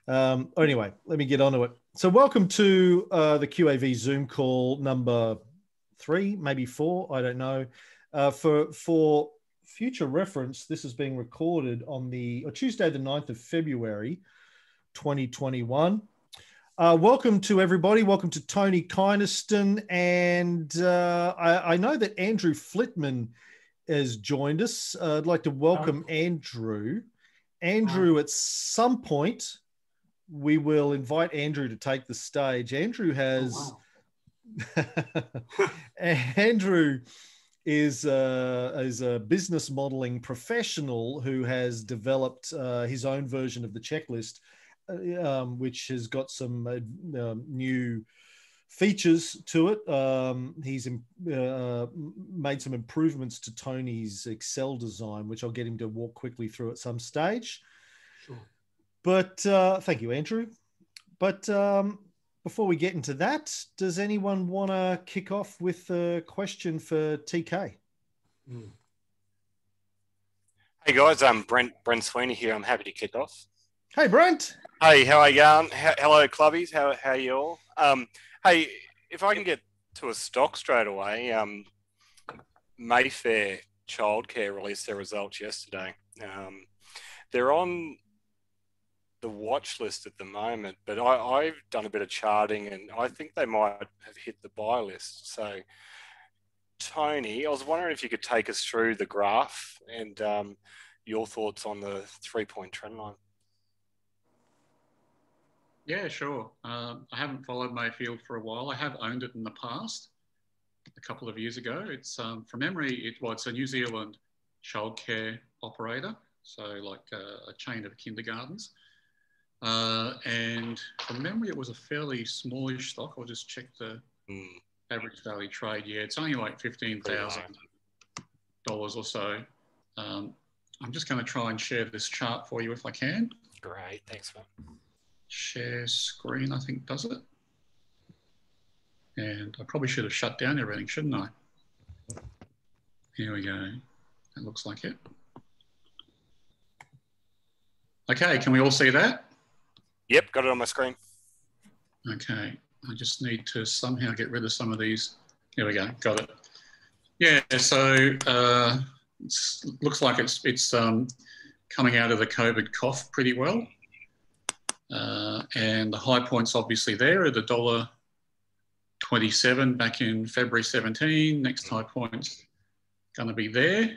Anyway, let me get on to it. So welcome to the QAV Zoom call number 3, maybe 4, I don't know. For future reference, this is being recorded on Tuesday, the 9th of February, 2021. Welcome to everybody. Welcome to Tony Kynaston. And I know that Andrew Flitman has joined us. I'd like to welcome Andrew. Andrew, at some point, we will invite Andrew to take the stage. Andrew has... Andrew is a business modeling professional who has developed his own version of the checklist, which has got some new features to it. He's made some improvements to Tony's Excel design, which I'll get him to walk quickly through at some stage. Sure. But thank you, Andrew. But before we get into that, does anyone want to kick off with a question for TK? Hey guys, Brent Sweeney here. I'm happy to kick off. Hey Brent. Hey, how are you going? Hello clubbies, how are you all? Hey, if I can get to a stock straight away, Mayfair Childcare released their results yesterday. They're on the watch list at the moment, but I've done a bit of charting and I think they might have hit the buy list. So, Tony, I was wondering if you could take us through the graph and your thoughts on the 3-point trend line. Yeah, sure. I haven't followed Mayfield for a while. I have owned it in the past, a couple of years ago. It's from memory, it's a New Zealand childcare operator, so like a chain of kindergartens. And from memory, it was a fairly smallish stock. I'll just check the average daily trade. Yeah, it's only like $15,000 or so. I'm just going to try and share this chart for you if I can. Great, thanks, man. Share screen, I think, does it. And I probably should have shut down everything, shouldn't I? Here we go. That looks like it. Okay, can we all see that? Yep, got it on my screen. Okay, I just need to somehow get rid of some of these. Here we go, got it. Yeah, so looks like it's coming out of the COVID cough pretty well. And the high points obviously there are the $1.27 back in February 17. Next high point's going to be there,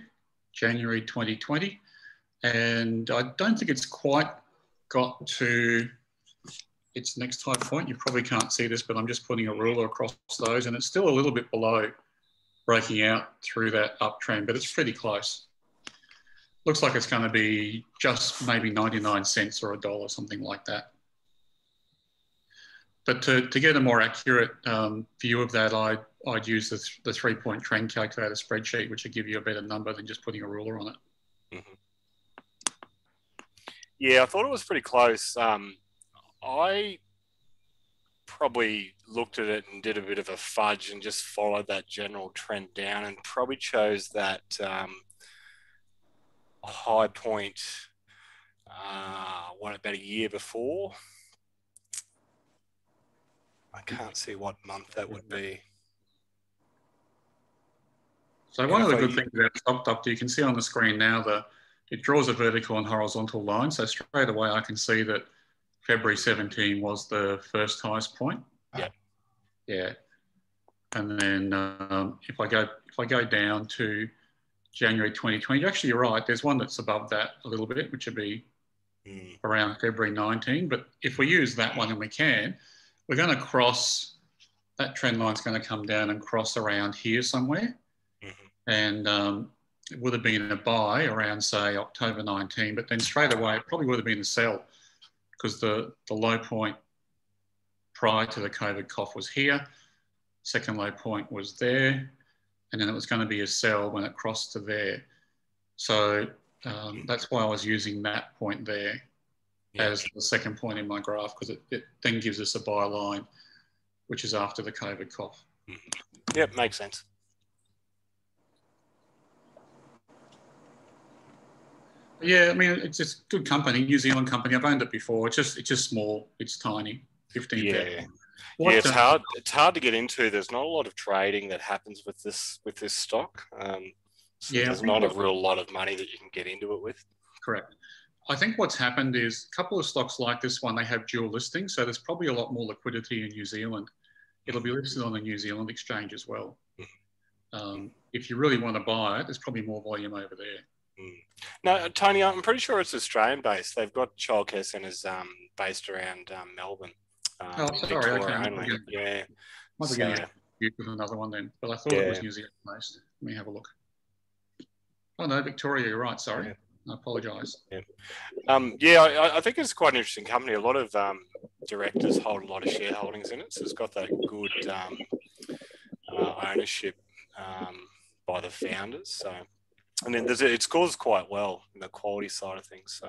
January 2020. And I don't think it's quite got to its next high point. You probably can't see this, but I'm just putting a ruler across those, and it's still a little bit below breaking out through that uptrend, but it's pretty close. Looks like it's going to be just maybe 99 cents or $1, something like that. But to get a more accurate view of that, I'd use the 3-point trend calculator spreadsheet, which would give you a better number than just putting a ruler on it. Mm-hmm. Yeah, I thought it was pretty close. I probably looked at it and did a bit of a fudge and just followed that general trend down and probably chose that high point, about a year before. I can't see what month that would be. So one of the good things about Stock Doctor, you can see on the screen now that it draws a vertical and horizontal line. So straight away I can see that February 17 was the first highest point. Yeah. Yeah. And then if I go down to January 2020, actually you're right, there's one that's above that a little bit, which would be around February 19. But if we use that one, and we can, we're going to cross, that trend line's going to come down and cross around here somewhere. And it would have been a buy around, say, October 19, but then straight away it probably would have been a sell, because the low point prior to the COVID cough was here, second low point was there, and then it was going to be a sell when it crossed to there. So that's why I was using that point there as the second point in my graph, because it then gives us a buy line, which is after the COVID cough. Yep, makes sense. Yeah, I mean, it's just good company, New Zealand company. I've owned it before. It's just small. It's tiny, 15 Yeah. pence. Yeah, it's hard. It's hard to get into. There's not a lot of trading that happens with this stock. So there's not a real lot of money that you can get into it with. Correct. I think what's happened is a couple of stocks like this one, they have dual listings, so there's probably a lot more liquidity in New Zealand. It'll be listed on the New Zealand exchange as well. If you really want to buy it, there's probably more volume over there. No, Tony, I'm pretty sure it's Australian-based. They've got childcare centres based around Melbourne. Sorry, okay. Only. Yeah. Might be getting confused with another one then, but I thought it was New Zealand-based. Let me have a look. Oh, no, Victoria, you're right, sorry. I apologise. Yeah, I think it's quite an interesting company. A lot of directors hold a lot of shareholdings in it, so it's got that good ownership by the founders. So, and then it scores quite well in the quality side of things. So,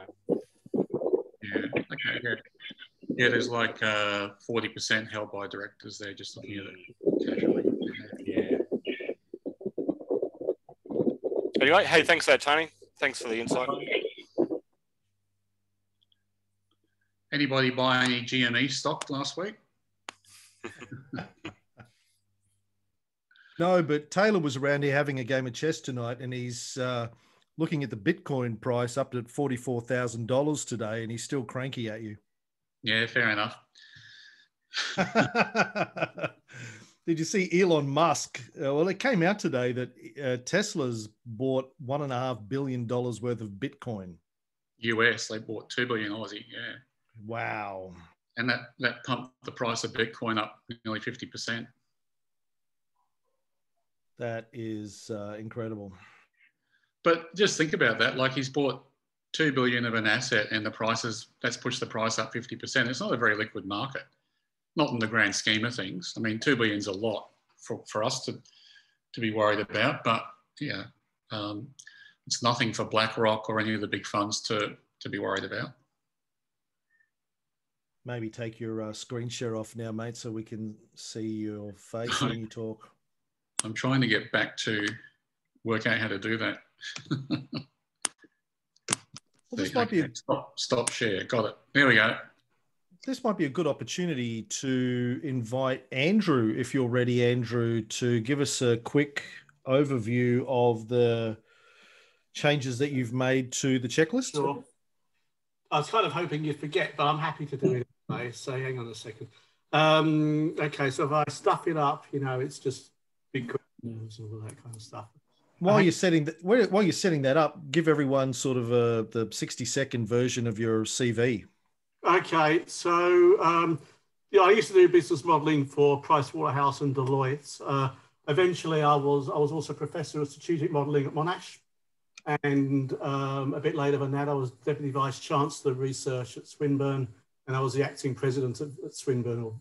yeah, there's like 40% held by directors there. Just looking at it casually. Yeah. Anyway, hey, thanks for that, Tony. Thanks for the insight. Anybody buy any GME stock last week? No, but Taylor was around here having a game of chess tonight, and he's looking at the Bitcoin price up at $44,000 today, and he's still cranky at you. Yeah, fair enough. Did you see Elon Musk? Well, it came out today that Tesla's bought $1.5 billion worth of Bitcoin. US, they bought 2 billion Aussie, yeah. Wow. And that pumped the price of Bitcoin up nearly 50%. That is incredible. But just think about that. Like, he's bought 2 billion of an asset and that's pushed the price up 50%. It's not a very liquid market. Not in the grand scheme of things. I mean, 2 billion is a lot for us to be worried about, but yeah, it's nothing for BlackRock or any of the big funds to be worried about. Maybe take your screen share off now, mate, so we can see your face when you talk. I'm trying to get back to work out how to do that. Well, this might be stop share. Got it. There we go. This might be a good opportunity to invite Andrew, if you're ready, Andrew, to give us a quick overview of the changes that you've made to the checklist. Sure. I was kind of hoping you'd forget, but I'm happy to do it anyway. So hang on a second. Okay, so if I stuff it up, it's just big news and all that kind of stuff. While you're setting that up, give everyone sort of the 60-second version of your CV. Okay, so I used to do business modelling for Pricewaterhouse and Deloitte. Eventually, I was also professor of strategic modelling at Monash, and a bit later than that, I was deputy vice chancellor of research at Swinburne, and I was the acting president at Swinburne, or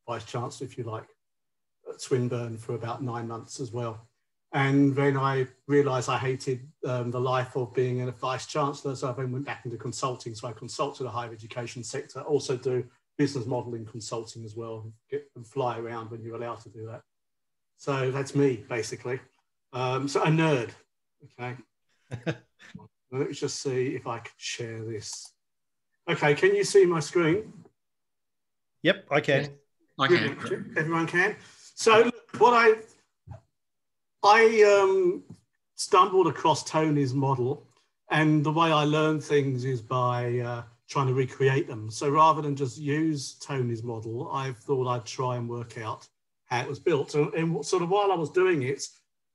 vice chancellor, if you like, at Swinburne for about 9 months as well. And then I realised I hated the life of being a vice chancellor, so I then went back into consulting. So I consult to the higher education sector, also do business modelling consulting as well, and fly around when you're allowed to do that. So that's me, basically. So a nerd, okay? Let me just see if I can share this. Okay, can you see my screen? Yep, I can. I can. Everyone can? So what I stumbled across Tony's model, and the way I learn things is by trying to recreate them. So rather than just use Tony's model, I thought I'd try and work out how it was built. And sort of while I was doing it,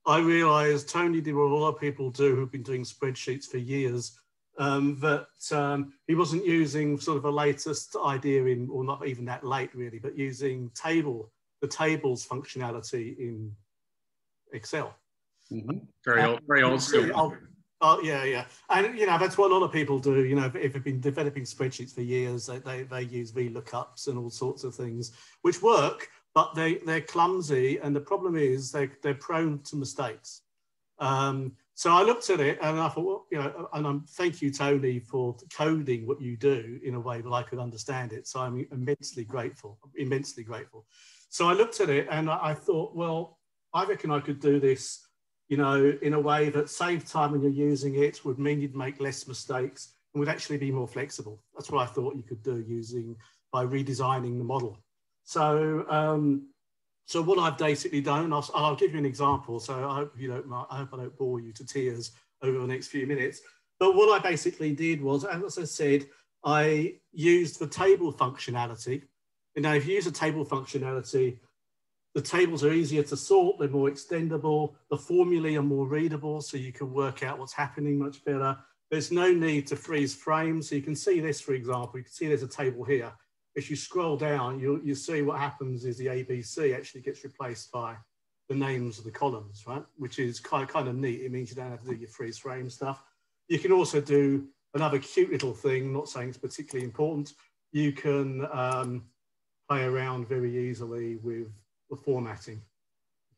I realized Tony did what a lot of people do who've been doing spreadsheets for years, that he wasn't using sort of a latest idea or not even that late really, but using the tables functionality in Excel. Mm-hmm. Very old school. Oh yeah, and that's what a lot of people do. If they've been developing spreadsheets for years, they use VLOOKUPs and all sorts of things, which work, but they're clumsy, and the problem is they're prone to mistakes. So I looked at it and I thought, and thank you, Tony, for coding what you do in a way that I could understand it. So I'm immensely grateful. So I looked at it and I thought, well, I reckon I could do this you know, in a way that saved time when you're using it, would mean you'd make less mistakes and would actually be more flexible. That's what I thought you could do by redesigning the model. So, so what I've basically done, I'll give you an example. So I hope I don't bore you to tears over the next few minutes. But what I basically did was, as I said, I used the table functionality. And now if you use a table functionality, the tables are easier to sort, they're more extendable, the formulae are more readable, so you can work out what's happening much better. There's no need to freeze frames. So you can see this, for example, you can see there's a table here. If you scroll down, you see what happens is the ABC actually gets replaced by the names of the columns, right? Which is kind of neat. It means you don't have to do your freeze frame stuff. You can also do another cute little thing, not saying it's particularly important. You can play around very easily with the formatting.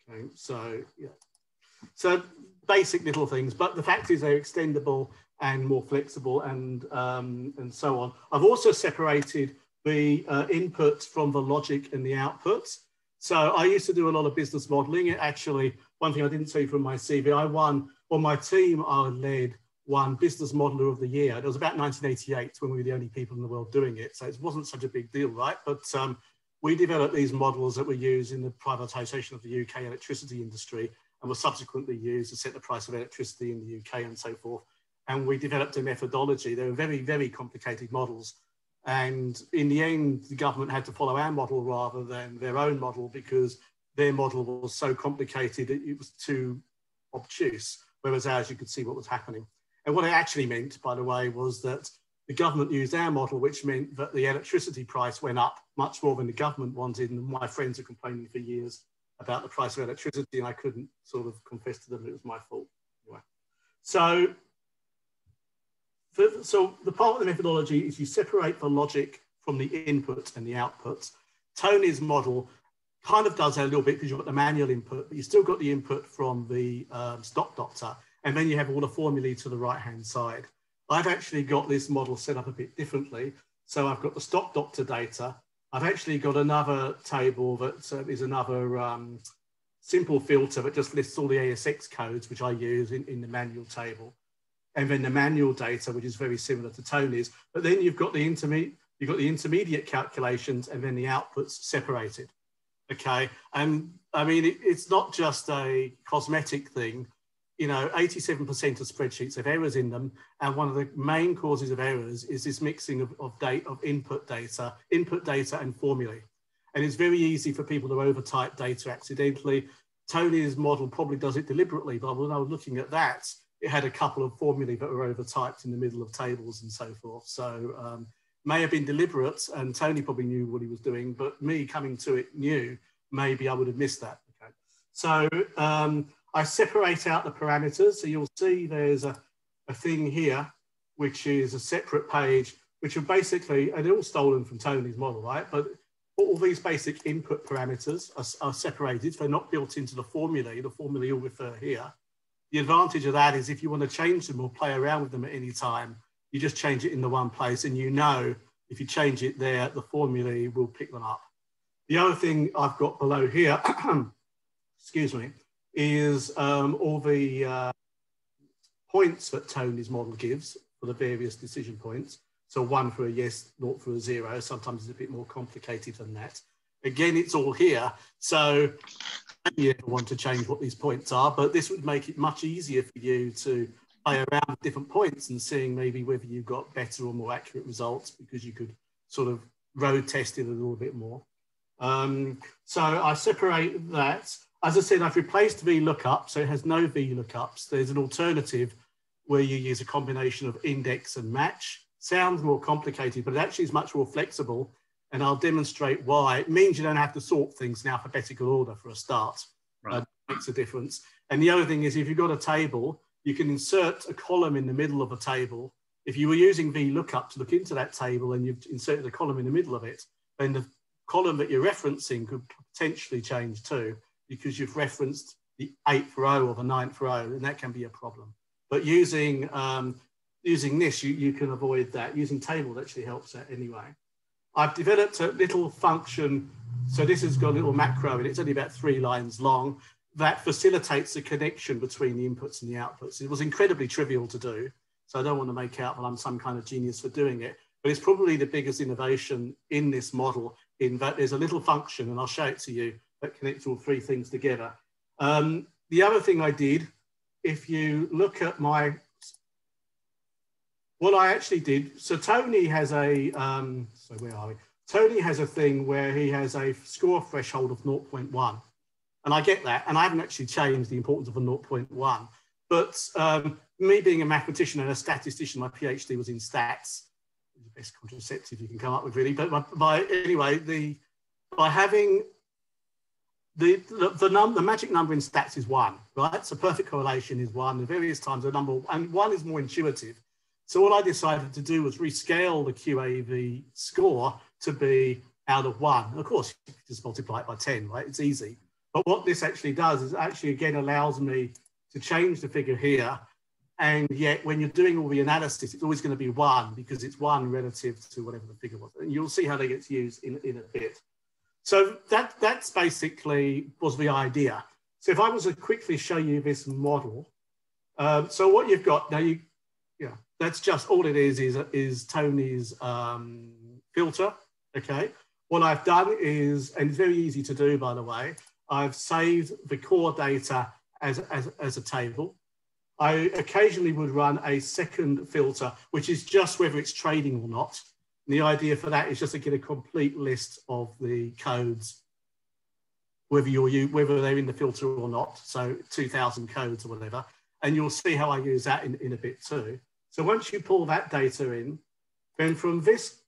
Okay, so yeah. So basic little things, but the fact is they're extendable and more flexible and so on. I've also separated the inputs from the logic and the outputs. So I used to do a lot of business modeling. Actually, one thing I didn't say from my CV, on my team, I led one Business Modeler of the Year. It was about 1988 when we were the only people in the world doing it. So it wasn't such a big deal, right? But we developed these models that were used in the privatisation of the UK electricity industry and were subsequently used to set the price of electricity in the UK and so forth. And we developed a methodology. They were very, very complicated models. And in the end, the government had to follow our model rather than their own model because their model was so complicated that it was too obtuse, whereas ours, you could see what was happening. And what it actually meant, by the way, was that the government used our model, which meant that the electricity price went up much more than the government wanted. And my friends are complaining for years about the price of electricity, and I couldn't sort of confess to them it was my fault. Anyway. So the part of the methodology is you separate the logic from the input and the outputs. Tony's model kind of does that a little bit because you've got the manual input, but you've still got the input from the stock doctor, and then you have all the formulae to the right-hand side. I've actually got this model set up a bit differently. So I've got the stock doctor data. I've actually got another table that is another simple filter that just lists all the ASX codes, which I use in the manual table. And then the manual data, which is very similar to Tony's. But then you've got the intermediate calculations and then the outputs separated. Okay, and I mean, it's not just a cosmetic thing. You know, 87% of spreadsheets have errors in them. And one of the main causes of errors is this mixing of input data and formulae. And it's very easy for people to overtype data accidentally. Tony's model probably does it deliberately, but when I was looking at that, it had a couple of formulae that were overtyped in the middle of tables and so forth. So may have been deliberate, and Tony probably knew what he was doing, but me coming to it new, maybe I would have missed that. Okay. So I separate out the parameters. So you'll see there's a thing here, which is a separate page, which are basically, and they're all stolen from Tony's model, right? But all these basic input parameters are separated. They're not built into the formulae. The formulae will refer here. The advantage of that is if you want to change them or play around with them at any time, you just change it in the one place, and you know if you change it there, the formulae will pick them up. The other thing I've got below here, excuse me, is all the points that Tony's model gives for the various decision points. So 1 for a yes, 0 for a 0. Sometimes it's a bit more complicated than that. Again, it's all here. So you ever want to change what these points are, but this would make it much easier for you to play around with different points and seeing maybe whether you got better or more accurate results because you could sort of road test it a little bit more. So I separate that. As I said, I've replaced VLOOKUP, so it has no VLOOKUPs. There's an alternative where you use a combination of index and match. Sounds more complicated, but it actually is much more flexible. And I'll demonstrate why. It means you don't have to sort things in alphabetical order for a start. Right. Makes a difference. And the other thing is if you've got a table, you can insert a column in the middle of a table. If you were using VLOOKUP to look into that table and you've inserted a column in the middle of it, then the column that you're referencing could potentially change too, because you've referenced the 8th row or the 9th row, and that can be a problem. But using this, you can avoid that. Using tables actually helps that anyway. I've developed a little function. So this has got a little macro, and it's only about 3 lines long. that facilitates the connection between the inputs and the outputs. It was incredibly trivial to do, so I don't want to make out that I'm some kind of genius for doing it, but it's probably the biggest innovation in this model, in that there's a little function, and I'll show it to you, that connects all three things together. The other thing I did, if you look at what I actually did, so Tony has a, so where are we? Tony has a thing where he has a score threshold of 0.1. And I get that, and I haven't actually changed the importance of a 0.1. But me being a mathematician and a statistician, my PhD was in stats, the best contraceptive you can come up with, really. But anyway, by having the magic number in stats is 1, right? So perfect correlation is 1. At various times, the number, and 1 is more intuitive. So what I decided to do was rescale the QAV score to be out of 1. And of course, you just multiply it by 10, right? It's easy. But what this actually does is actually, again, allows me to change the figure here. And yet, when you're doing all the analysis, it's always going to be 1 because it's 1 relative to whatever the figure was. And you'll see how that gets used in a bit. So that's basically was the idea. So if I was to quickly show you this model, so what you've got now, that's just all it is Tony's filter. Okay. What I've done is, and it's very easy to do, by the way, I've saved the core data as a table. I occasionally would run a second filter, which is just whether it's trading or not. And the idea for that is just to get a complete list of the codes, whether they're in the filter or not. So 2,000 codes or whatever. And you'll see how I use that in a bit too. So once you pull that data in, then from this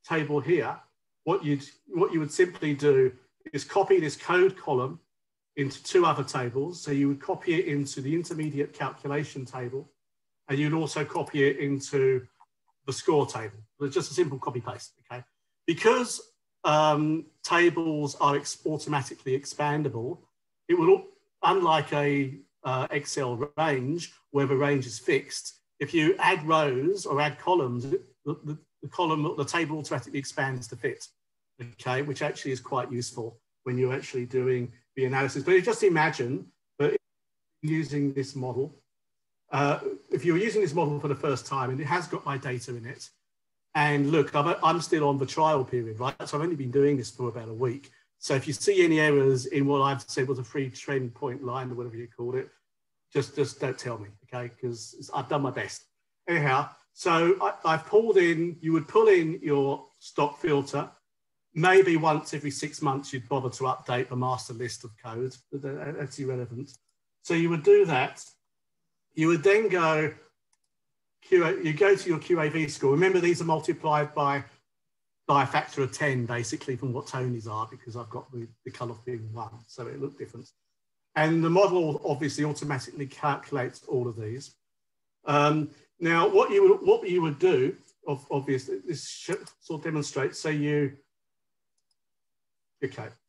table here, what you would simply do is copy this code column into 2 other tables. So you would copy it into the intermediate calculation table, and you'd also copy it into the score table. It's just a simple copy paste, okay? Because tables are automatically expandable, it will, unlike a Excel range where the range is fixed, if you add rows or add columns, the table automatically expands to fit, okay? Which actually is quite useful when you're actually doing the analysis. But just imagine that using this model, if you're using this model for the first time and it has got my data in it, and look, I'm still on the trial period, right? So I've only been doing this for about a week. So if you see any errors in what I've said was a free trend point line or whatever you called it, just don't tell me, okay? Because I've done my best. Anyhow, so I've pulled in, you would pull in your stock filter. Maybe once every 6 months, you'd bother to update the master list of codes, but that's irrelevant. So you would do that. You would then go, you go to your QAV score. Remember, these are multiplied by a factor of 10, basically, from what Tony's are, because I've got the cutoff being 1, so it looked different. And the model obviously automatically calculates all of these. Now, what you would do, obviously, this sort of demonstrates, so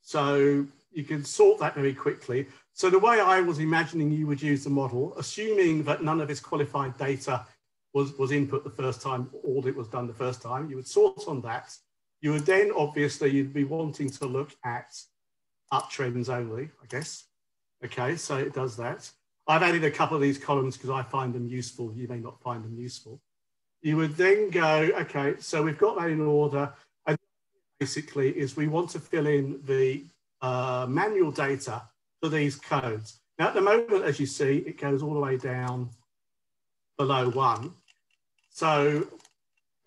so you can sort that very quickly. So the way I was imagining you would use the model, assuming that none of this qualified data was input the first time, audit was done the first time, you would sort on that. You would then, obviously, you'd be wanting to look at uptrends only, I guess. Okay, so it does that. I've added a couple of these columns because I find them useful. You may not find them useful. You would then go, okay, so we've got that in order. And basically is we want to fill in the manual data for these codes. Now, at the moment, as you see, it goes all the way down below 1. So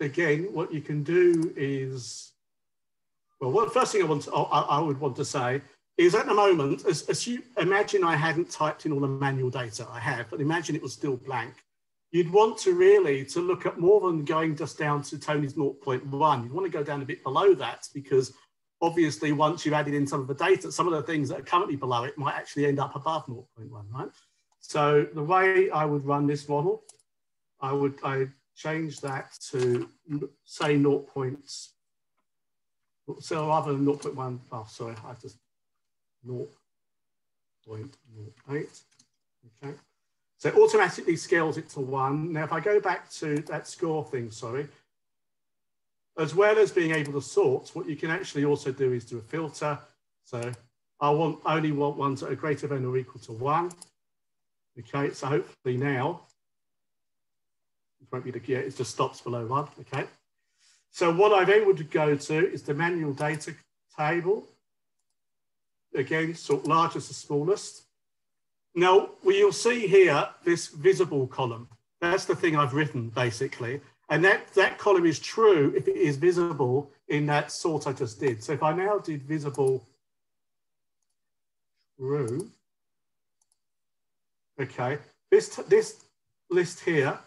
again, what you can do is, well, the first thing I would want to say is at the moment, as you imagine, I hadn't typed in all the manual data I have, but imagine it was still blank. You'd want to really look at more than going just down to Tony's 0.1. You'd want to go down a bit below that, because obviously once you've added in some of the data, some of the things that are currently below it might actually end up above 0.1, right? So the way I would run this model, I change that to say 0. So rather than 0.1, oh, sorry, I just 0.08, okay. So it automatically scales it to 1. Now, if I go back to that score thing, sorry, as well as being able to sort, what you can actually also do is do a filter. So I only want ones that are greater than or equal to 1. Okay, so hopefully now, it won't be the, yeah, it just stops below 1. Okay. So what I then would go to is the manual data table. Again, sort largest to smallest. Now, you'll see here this visible column. That's the thing I've written, basically. And that column is true if it is visible in that sort I just did. So if I now did visible true, okay, this list here,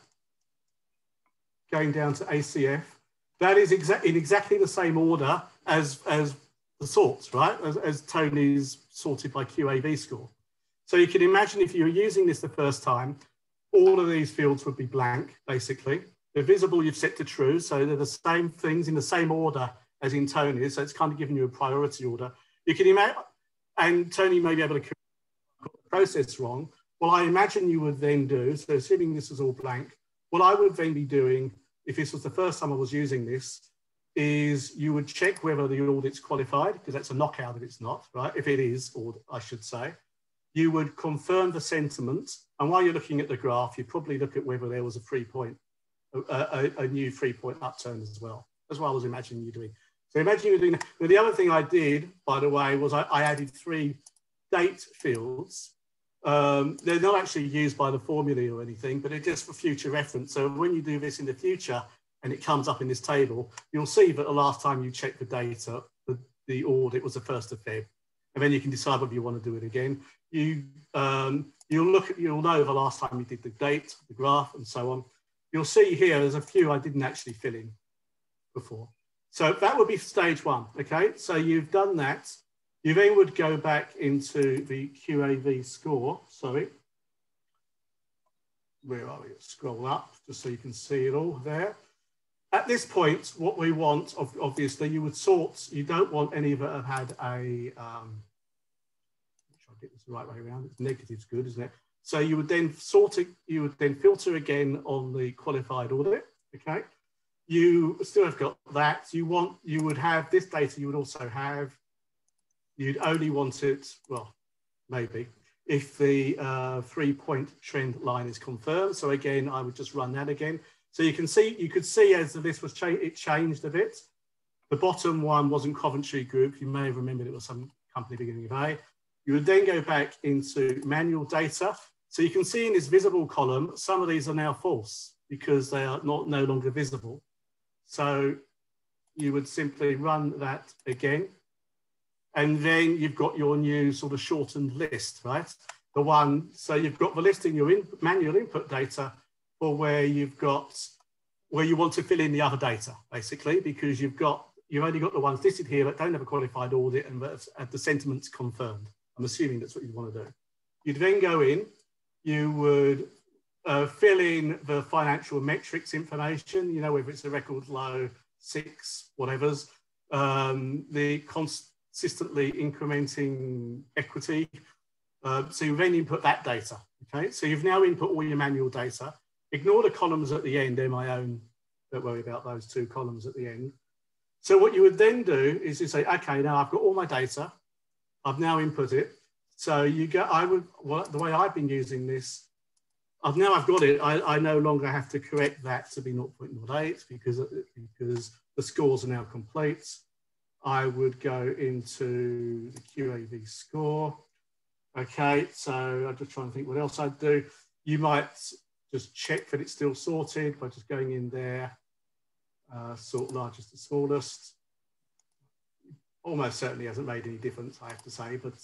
going down to ACF, that is in exactly the same order as the sorts, right? As Tony's sorted by QAV score. So you can imagine if you were using this the first time, all of these fields would be blank, basically. The visible you've set to true, so they're the same things in the same order as in Tony's, so it's kind of giving you a priority order. You can imagine, and Tony may be able to correct the process wrong. What I imagine you would then do, so assuming this is all blank, what I would then be doing, if this was the first time I was using this, is you would check whether the audit's qualified, because that's a knockout if it's not, right? If it is, or I should say, you would confirm the sentiment. And while you're looking at the graph, you'd probably look at whether there was a 3 point, a new 3 point upturn as well. That's what I was imagining you doing. So imagine you're doing that. Now, the other thing I did, by the way, was I added 3 date fields. They're not actually used by the formulae or anything, but they're just for future reference. So when you do this in the future and it comes up in this table, you'll see that the last time you checked the data, the audit was the 1st of Feb. And then you can decide whether you want to do it again. You'll know the last time you did the date, the graph, and so on. You'll see here, there's a few I didn't actually fill in before. So that would be stage 1, okay? So you've done that. You then would go back into the QAV score, sorry. Where are we? Scroll up, just so you can see it all there. At this point, what we want, obviously, you would sort, you don't want any that have had a, get this the right way around. It's negative's good, isn't it? So you would then sort it, you would then filter again on the qualified audit, okay? You still have got that. You would have this data, you would also have, you'd only want it, well, maybe, if the 3 point trend line is confirmed. So again, I would just run that again. So you could see as this was it changed a bit. The bottom one wasn't Coventry Group. You may have remembered it was some company beginning of A. You would then go back into manual data. So you can see in this visible column, some of these are now false because they are no longer visible. So you would simply run that again. And then you've got your new sort of shortened list, right? The one, so you've got the list in your manual input data for where you want to fill in the other data, basically, because you've only got the ones listed here that don't have a qualified audit and that the sentiment's confirmed. I'm assuming that's what you want to do. You'd then go in, you would fill in the financial metrics information, you know, whether it's a record low, 6, whatever's, the consistently incrementing equity. So you then input that data, okay? So you've now input all your manual data. Ignore the columns at the end, they're my own, don't worry about those 2 columns at the end. So what you would then do is you say, okay, now I've got all my data, I've now input it. So you go, the way I've been using this, I've got it, I no longer have to correct that to be 0.08 because the scores are now complete. I would go into the QAV score. Okay, so I'm just trying to think what else I'd do. You might just check that it's still sorted by just going in there, sort largest to smallest. Almost certainly hasn't made any difference, I have to say, but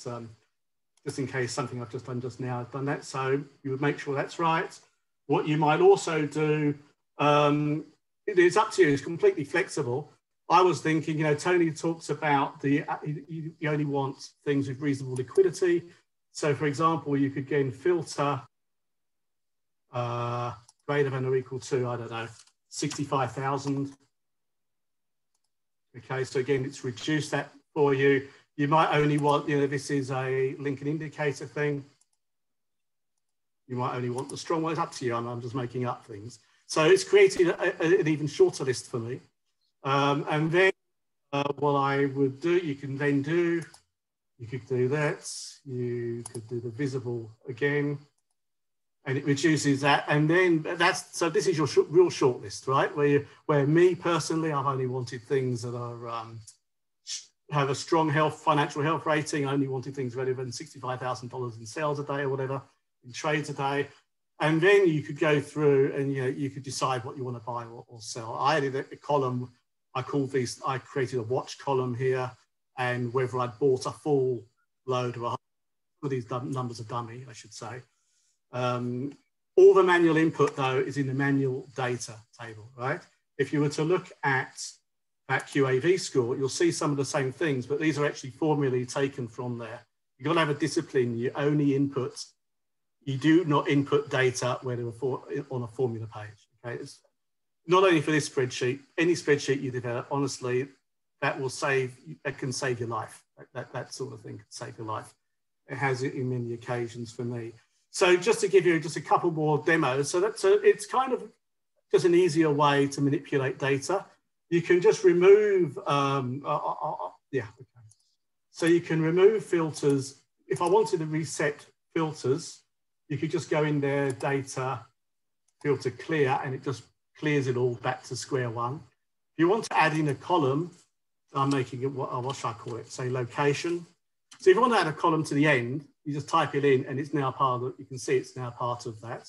just in case something I've just done just now, I've done that. So you would make sure that's right. What you might also do, it's up to you, it's completely flexible. I was thinking, you know, Tony talks about you only want things with reasonable liquidity. So for example, you could again filter greater than or equal to, I don't know, 65,000. Okay, so again, it's reduced that for you. You might only want, you know, this is a Lincoln indicator thing. You might only want the strong one. It's up to you. I'm just making up things. So it's created an even shorter list for me. And then what I would do, you You could do that. You could do the visible again, and it reduces that. And then so this is your real short list, right? Where me personally, I've only wanted things that are have a strong financial health rating. I only wanted things greater than $65,000 in sales a day or whatever, in trades a day. And then you could go through and you could decide what you want to buy or sell. I added a column. I created a watch column here, and whether I'd bought a full load or these numbers are dummy, I should say. All the manual input though is in the manual data table, right? If you were to look at that QAV score, you'll see some of the same things, but these are actually formulae taken from there. You've got to have a discipline. You only input, you do not input data where they're on a formula page. Okay, it's not only for this spreadsheet, any spreadsheet you develop, honestly, that can save your life. That sort of thing can save your life. It has it in many occasions for me. So just to give you just a couple more demos, it's kind of just an easier way to manipulate data. You can just remove, okay. So you can remove filters. If I wanted to reset filters, you could just go in there, data, filter clear, and it just clears it all back to square one. If you want to add in a column, I'm making it, what should I call it? Say location. So if you want to add a column to the end, you just type it in and it's now part of, you can see it's now part of that.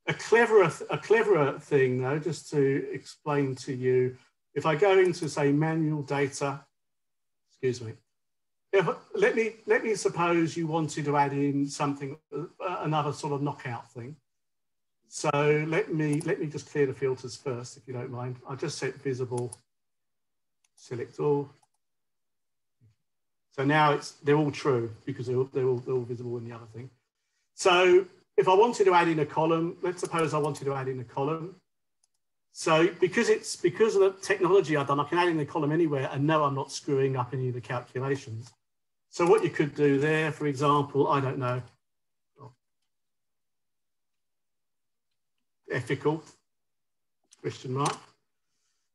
A cleverer thing though, just to explain to you, if I go into say manual data, excuse me, let me suppose you wanted to add in something, another sort of knockout thing. So let me just clear the filters first, if you don't mind. I'll just set visible, select all. So now they're all true because they're all visible in the other thing. So if I wanted to add in a column, let's suppose I wanted to add in a column. So because of the technology I've done, I can add in a column anywhere and know I'm not screwing up any of the calculations. So what you could do there, for example, I don't know, ethical, question mark.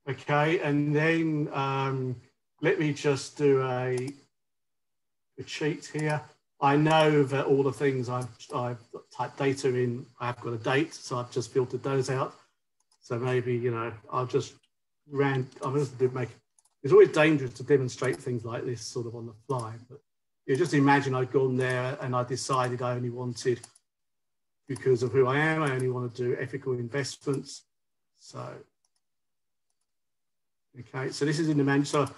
Okay, and then let me just do a cheat here. I know that all the things I've typed data in, I've got a date, so I've just filtered those out. So maybe, I'll just it's always dangerous to demonstrate things like this sort of on the fly, but you just imagine I'd gone there and I decided I only wanted, because of who I am, I only want to do ethical investments. So, okay, so this is in the manual. So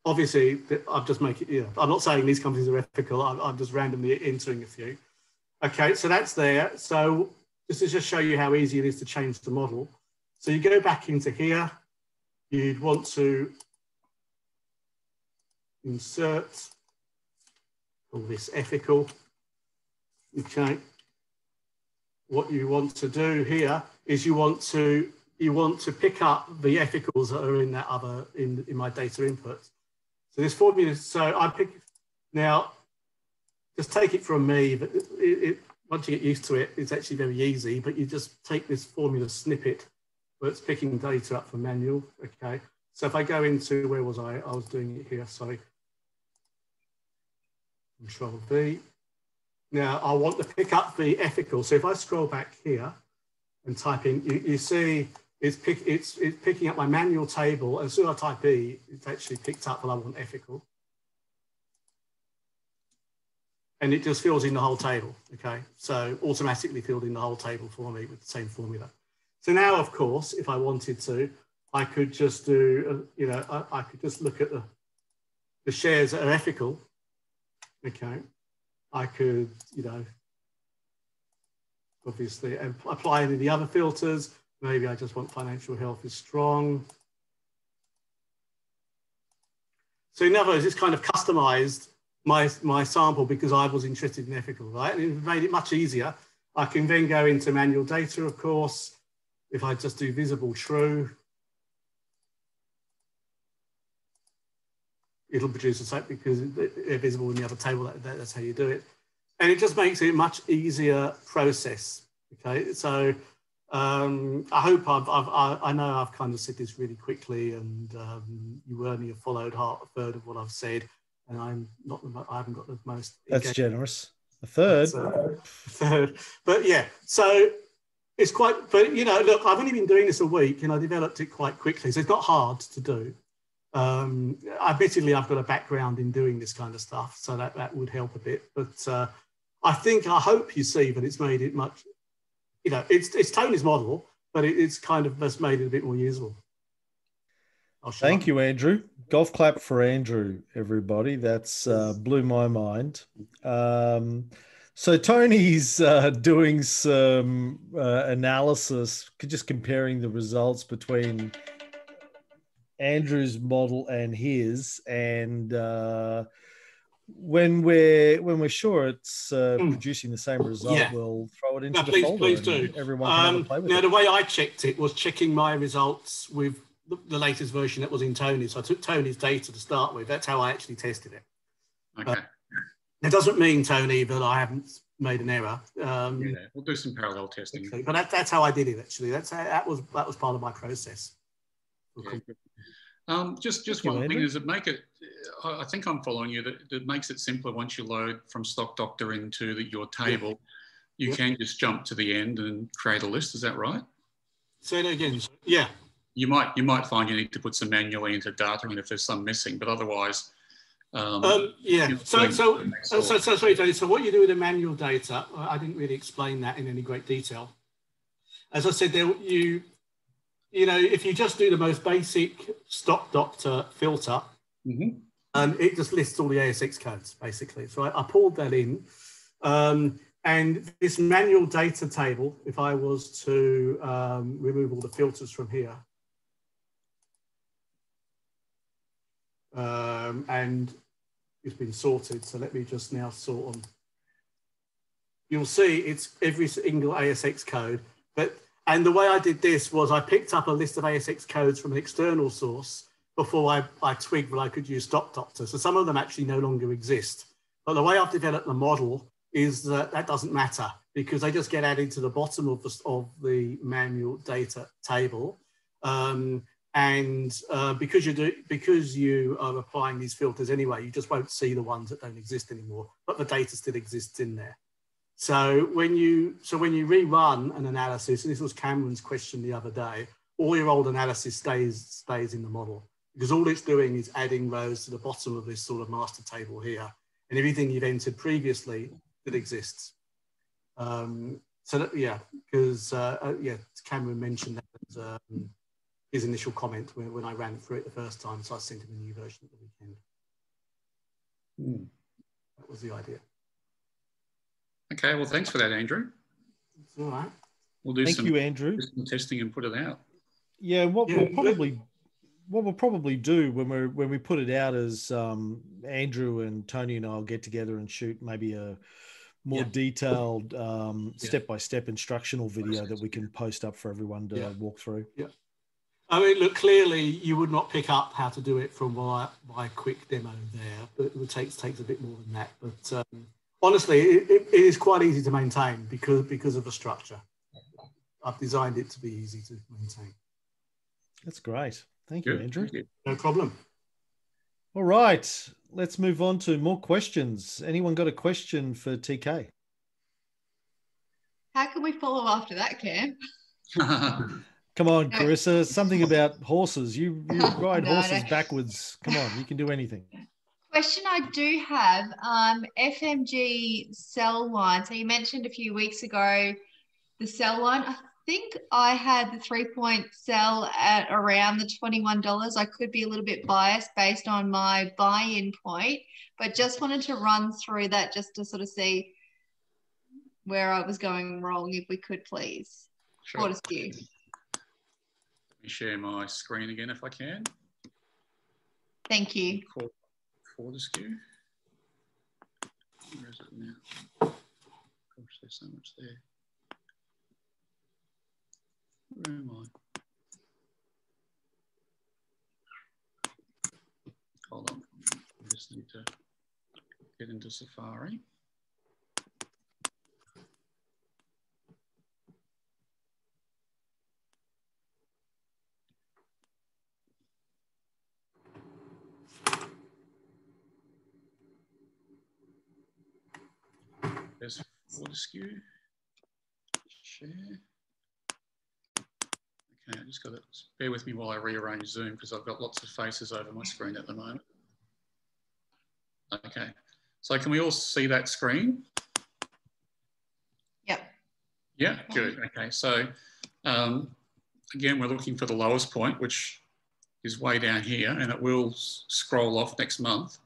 obviously, I'll just make it, I'm not saying these companies are ethical, I'm just randomly entering a few. Okay, so that's there. So this is just show you how easy it is to change the model. So you go back into here, you'd want to insert, call this ethical. Okay. What you want to do here is you want to pick up the ethicals that are in that other, in my data input. So this formula, so I pick, now just take it from me, but once you get used to it, it's actually very easy, but you just take this formula snippet where it's picking data up from manual, okay? So if I go into, where was I? I was doing it here, sorry. Control V. Now I want to pick up the ethical. So if I scroll back here and type in, you see it's picking up my manual table. And as soon as I type E, it's actually picked up what I want ethical. And it just fills in the whole table, okay? So automatically filled in the whole table for me with the same formula. So now, of course, if I wanted to, I could just do, I could just look at the shares that are ethical, okay? I could, obviously apply any of the other filters. Maybe I just want financial health is strong. So in other words, it's kind of customized my sample because I was interested in ethical, right? And it made it much easier. I can then go into manual data, of course. If I just do visible true, it'll produce a set because they're visible in the other table. That's how you do it. And it just makes it a much easier process. Okay, so I hope I know I've kind of said this really quickly and you only have followed half a third of what I've said. and I haven't got the most. That's generous. A third. Third. But yeah, so it's quite, but you know, look, I've only been doing this a week and I developed it quite quickly. So it's not hard to do. Admittedly, I've got a background in doing this kind of stuff, so that would help a bit. But I hope you see that it's made it much, you know, it's Tony's model, but it's kind of just made it a bit more usable. Thank you, Andrew. Golf clap for Andrew, everybody. That's blew my mind. So Tony's doing some analysis, just comparing the results between Andrew's model and his, and when we're sure it's producing the same result, we'll throw it into the folder. Please do. Everyone can have a play with now, it. the way I checked it was checking my results with the latest version that was in Tony's. So I took Tony's data to start with. That's how I actually tested it. Okay. It doesn't mean, Tony, that I haven't made an error. Yeah, we'll do some parallel testing. Okay, but that's how I did it, actually. That was part of my process. Yeah. Just one thing is it make it, I think I'm following you, that it makes it simpler once you load from Stock Doctor into your table. You can just jump to the end and create a list. Is that right? Say that again. Yeah. You might find you need to put some manually into data and if there's some missing, but otherwise. Yeah. So sorry, Tony. So what you do with the manual data, I didn't really explain that in any great detail. As I said, you know, if you just do the most basic Stock Doctor filter, it just lists all the ASX codes, basically. So I pulled that in. And this manual data table, if I was to remove all the filters from here, and it's been sorted. So let me just now sort them. You'll see it's every single ASX code. And the way I did this was I picked up a list of ASX codes from an external source before I twigged that I could use Stock Doctor. So some of them actually no longer exist. But the way I've developed the model is that doesn't matter because they just get added to the bottom of the manual data table. Because you are applying these filters anyway, you just won't see the ones that don't exist anymore, but the data still exists in there. So when you rerun an analysis, and this was Cameron's question the other day, all your old analysis stays in the model because all it's doing is adding rows to the bottom of this sort of master table here, and everything you've entered previously that exists. Because Cameron mentioned that his initial comment when I ran through it the first time, so I sent him a new version at the weekend. That was the idea. Okay, well, thanks for that, Andrew. It's all right. We'll do Thank you, Andrew. Some testing and put it out. Yeah, what we'll probably do when we put it out is Andrew and Tony and I'll get together and shoot maybe a more detailed step-by-step instructional video that we can post up for everyone to walk through. Yeah. I mean, look, clearly you would not pick up how to do it from my quick demo there, but it takes a bit more than that. But honestly, it is quite easy to maintain because of the structure. I've designed it to be easy to maintain. That's great. Thank you, Andrew. Thank you. No problem. All right, let's move on to more questions. Anyone got a question for TK? How can we follow after that, Cam? Come on, Carissa, something about horses. You ride horses backwards. Come on, you can do anything. Question I do have, FMG cell line. So you mentioned a few weeks ago the cell line. I think I had the 3-point cell at around the $21. I could be a little bit biased based on my buy-in point, but just wanted to run through that just to sort of see where I was going wrong, if we could please. Sure. Fortescue. Let me share my screen again if I can. Thank you. Fortescue. Where is it now? Gosh, there's so much there. Where am I? Hold on. I just need to get into Safari. Fortescue. Share. Okay, I just got to bear with me while I rearrange Zoom because I've got lots of faces over my screen at the moment. Okay, so can we all see that screen? Yep. Yeah, good. Okay, so again, we're looking for the lowest point, which is way down here, and it will scroll off next month.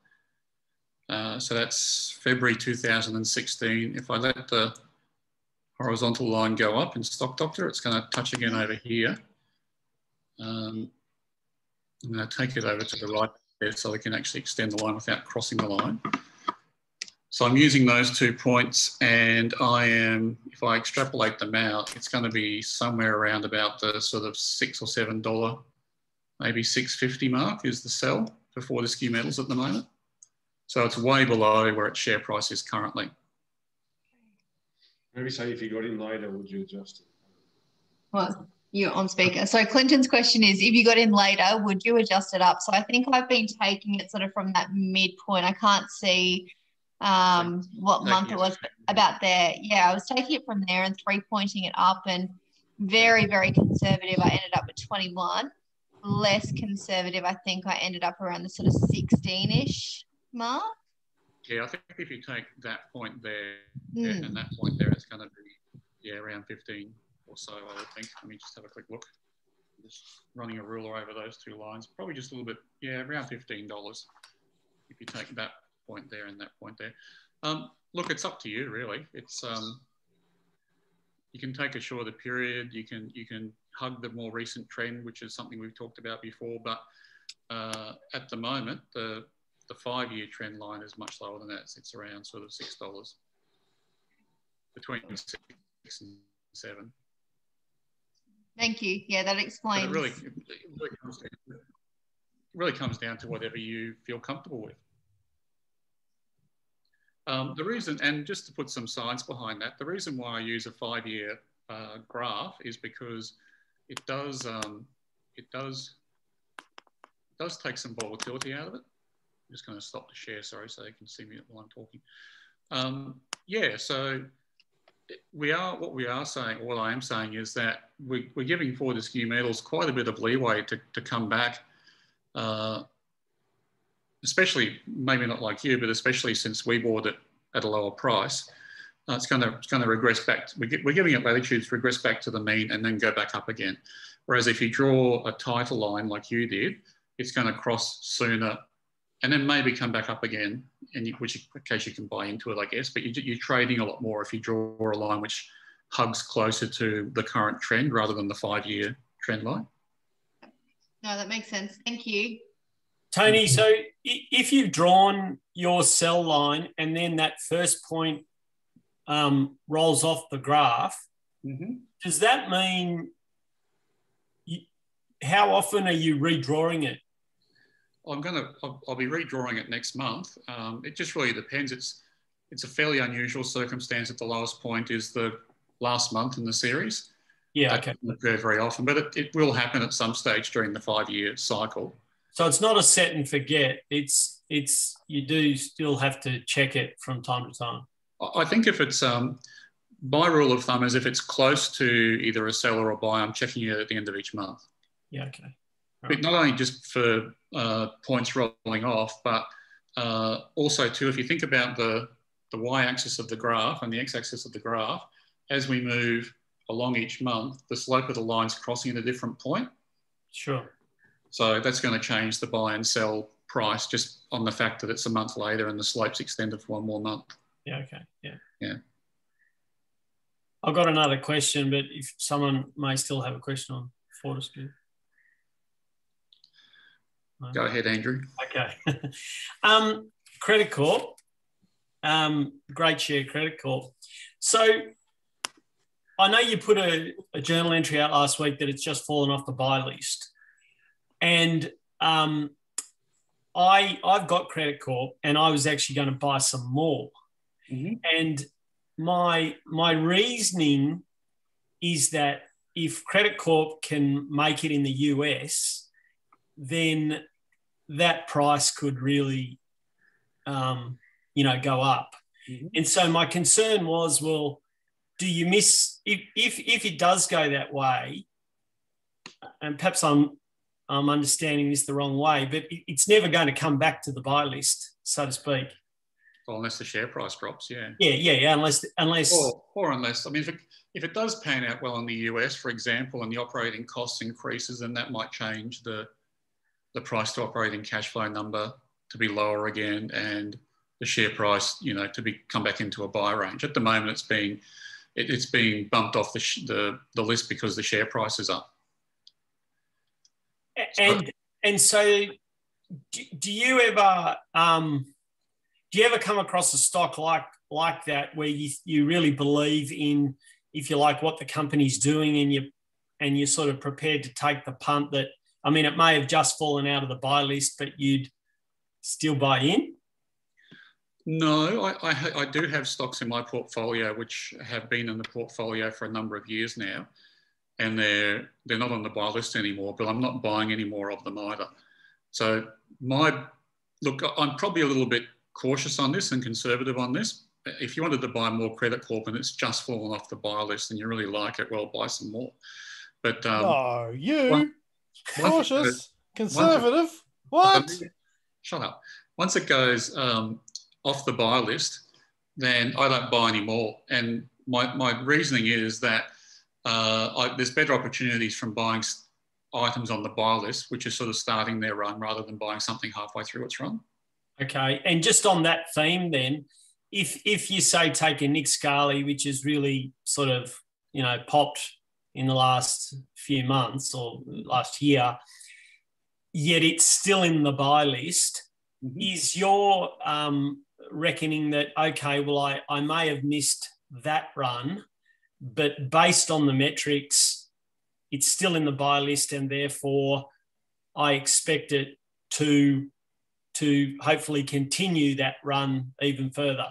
So that's February 2016. If I let the horizontal line go up in Stock Doctor, it's going to touch again over here. I'm going to take it over to the right there so we can actually extend the line without crossing the line. So I'm using those 2 points, and I am, if I extrapolate them out, it's going to be somewhere around about the sort of $6 or $7, maybe $6.50 mark is the sell for Fortescue Metals at the moment. So it's way below where its share price is currently. Maybe say if you got in later, would you adjust it? Well, you're on speaker. So Clinton's question is, if you got in later, would you adjust it up? So I think I've been taking it sort of from that midpoint. I can't see what month it was, but about there. Yeah, I was taking it from there and 3-pointing it up, and very, very conservative. I ended up at 21. Less conservative, I think I ended up around the sort of 16-ish mark. Yeah, I think if you take that point there and that point there, it's going to be, yeah, around 15 or so, I would think. Let me just have a quick look. Just running a ruler over those two lines. Probably just a little bit, yeah, around $15 if you take that point there and that point there. Look, it's up to you, really. It's you can take a shorter period. You can hug the more recent trend, which is something we've talked about before. But at the moment, the 5-year trend line is much lower than that. It's around sort of $6, between 6 and 7. Thank you. Yeah, that explains. But it really comes down to whatever you feel comfortable with. The reason, and just to put some science behind that, the reason why I use a 5-year graph is because it does take some volatility out of it. I'm just going to stop the share, sorry, so you can see me while I'm talking. Yeah, so what I am saying is that we're giving Fortescue Metals quite a bit of leeway to come back, especially, maybe not like you, but especially since we bought it at a lower price. It's going to regress back. We're giving it latitudes to regress back to the mean and then go back up again. Whereas if you draw a tighter line like you did, it's going to cross sooner and then maybe come back up again, in which case you can buy into it, I guess. But you're trading a lot more if you draw a line which hugs closer to the current trend rather than the 5-year trend line. No, that makes sense. Thank you. Tony, so if you've drawn your sell line and then that first point rolls off the graph, does that mean how often are you redrawing it? I'll be redrawing it next month. It just really depends. It's a fairly unusual circumstance that the lowest point is the last month in the series. Yeah, that doesn't occur very often, but it will happen at some stage during the 5-year cycle. So it's not a set and forget. It's you do still have to check it from time to time. I think if it's my rule of thumb is if it's close to either a sell or a buy, I'm checking it at the end of each month. Yeah, okay. But not only just for points rolling off, but also too, if you think about the y-axis of the graph and the x-axis of the graph, as we move along each month, the slope of the line's crossing at a different point. Sure. So that's going to change the buy and sell price just on the fact that it's a month later and the slope's extended for one more month. Yeah, okay, yeah. Yeah. I've got another question, but if someone may still have a question on Fortescue. Go ahead, Andrew. Okay. Credit Corp, great share, Credit Corp. So I know you put a journal entry out last week that it's just fallen off the buy list. And I've got Credit Corp and I was actually going to buy some more. And my reasoning is that if Credit Corp can make it in the US, then that price could really, go up. Mm-hmm. And so my concern was, well, do you miss, if it does go that way, and perhaps I'm understanding this the wrong way, but it's never going to come back to the buy list, so to speak. Well, unless the share price drops, yeah. Yeah. Unless or unless, I mean, if it does pan out well in the US, for example, and the operating costs increases, then that might change the price to operating cash flow number to be lower again, and the share price, to come back into a buy range. At the moment, it's being bumped off the list because the share price is up. And so, do you ever come across a stock like that where you really believe in, if you like, what the company's doing, and you're sort of prepared to take the punt that, I mean, it may have just fallen out of the buy list, but you'd still buy in? No, I do have stocks in my portfolio which have been in the portfolio for a number of years now, and they're not on the buy list anymore, but I'm not buying any more of them either. So I'm probably a little bit cautious on this and conservative on this. If you wanted to buy more Credit Corp and it's just fallen off the buy list and you really like it, well, buy some more. But cautious, conservative. What? Shut up. Once it goes off the buy list, then I don't buy anymore. And my reasoning is that there's better opportunities from buying items on the buy list, which is sort of starting their run, rather than buying something halfway through its run. Okay. And just on that theme then, if you say take a Nick Scali, which is really sort of, popped in the last few months or last year, yet it's still in the buy list, mm-hmm. Is your reckoning that, okay, well, I may have missed that run, but based on the metrics, it's still in the buy list, and therefore I expect it to hopefully continue that run even further?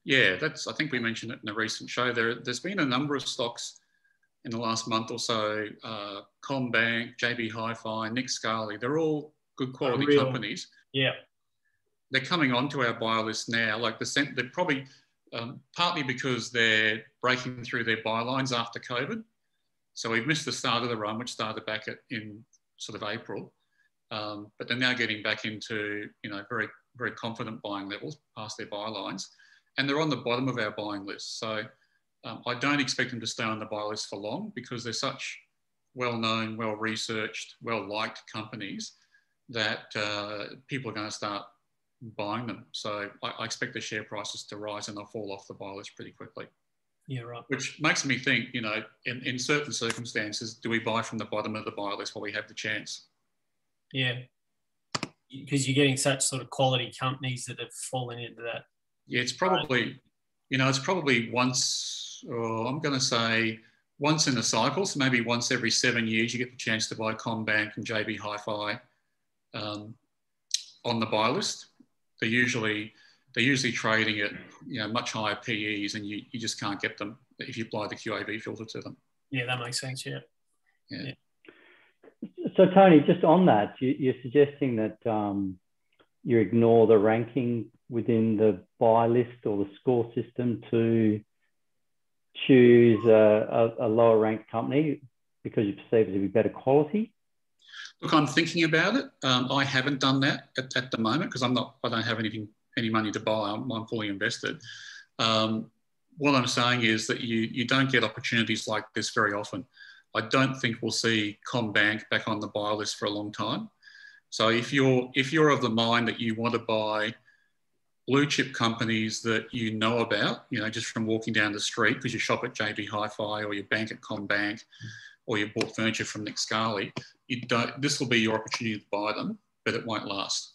Yeah, I think we mentioned it in a recent show. There's been a number of stocks in the last month or so, CommBank, JB Hi-Fi, Nick Scali, they're all good quality companies. Yeah. They're coming onto our buy list now. They're probably partly because they're breaking through their buy lines after COVID. So we've missed the start of the run, which started back in sort of April. But they're now getting back into, very, very confident buying levels past their buy lines. And they're on the bottom of our buying list. So I don't expect them to stay on the buy list for long, because they're such well-known, well-researched, well-liked companies that people are going to start buying them. So I expect the share prices to rise and they'll fall off the buy list pretty quickly. Yeah, right. Which makes me think, in certain circumstances, do we buy from the bottom of the buy list while we have the chance? Yeah, because you're getting such sort of quality companies that have fallen into that. Yeah, it's probably, once, or I'm going to say once in a cycle. So maybe once every 7 years, you get the chance to buy CommBank and JB Hi-Fi on the buy list. They're usually trading at much higher PEs, and you just can't get them if you apply the QAV filter to them. Yeah, that makes sense. Yeah. So Tony, just on that, you're suggesting that you ignore the ranking within the buy list or the score system to choose a lower ranked company because you perceive it to be better quality? Look, I'm thinking about it. I haven't done that at the moment because I don't have any money to buy. I'm fully invested. What I'm saying is that you don't get opportunities like this very often. I don't think we'll see CommBank back on the buy list for a long time. So if you're of the mind that you want to buy blue chip companies that you know about, just from walking down the street because you shop at JB Hi-Fi or you bank at CommBank or you bought furniture from Nick Scali, this will be your opportunity to buy them, but it won't last.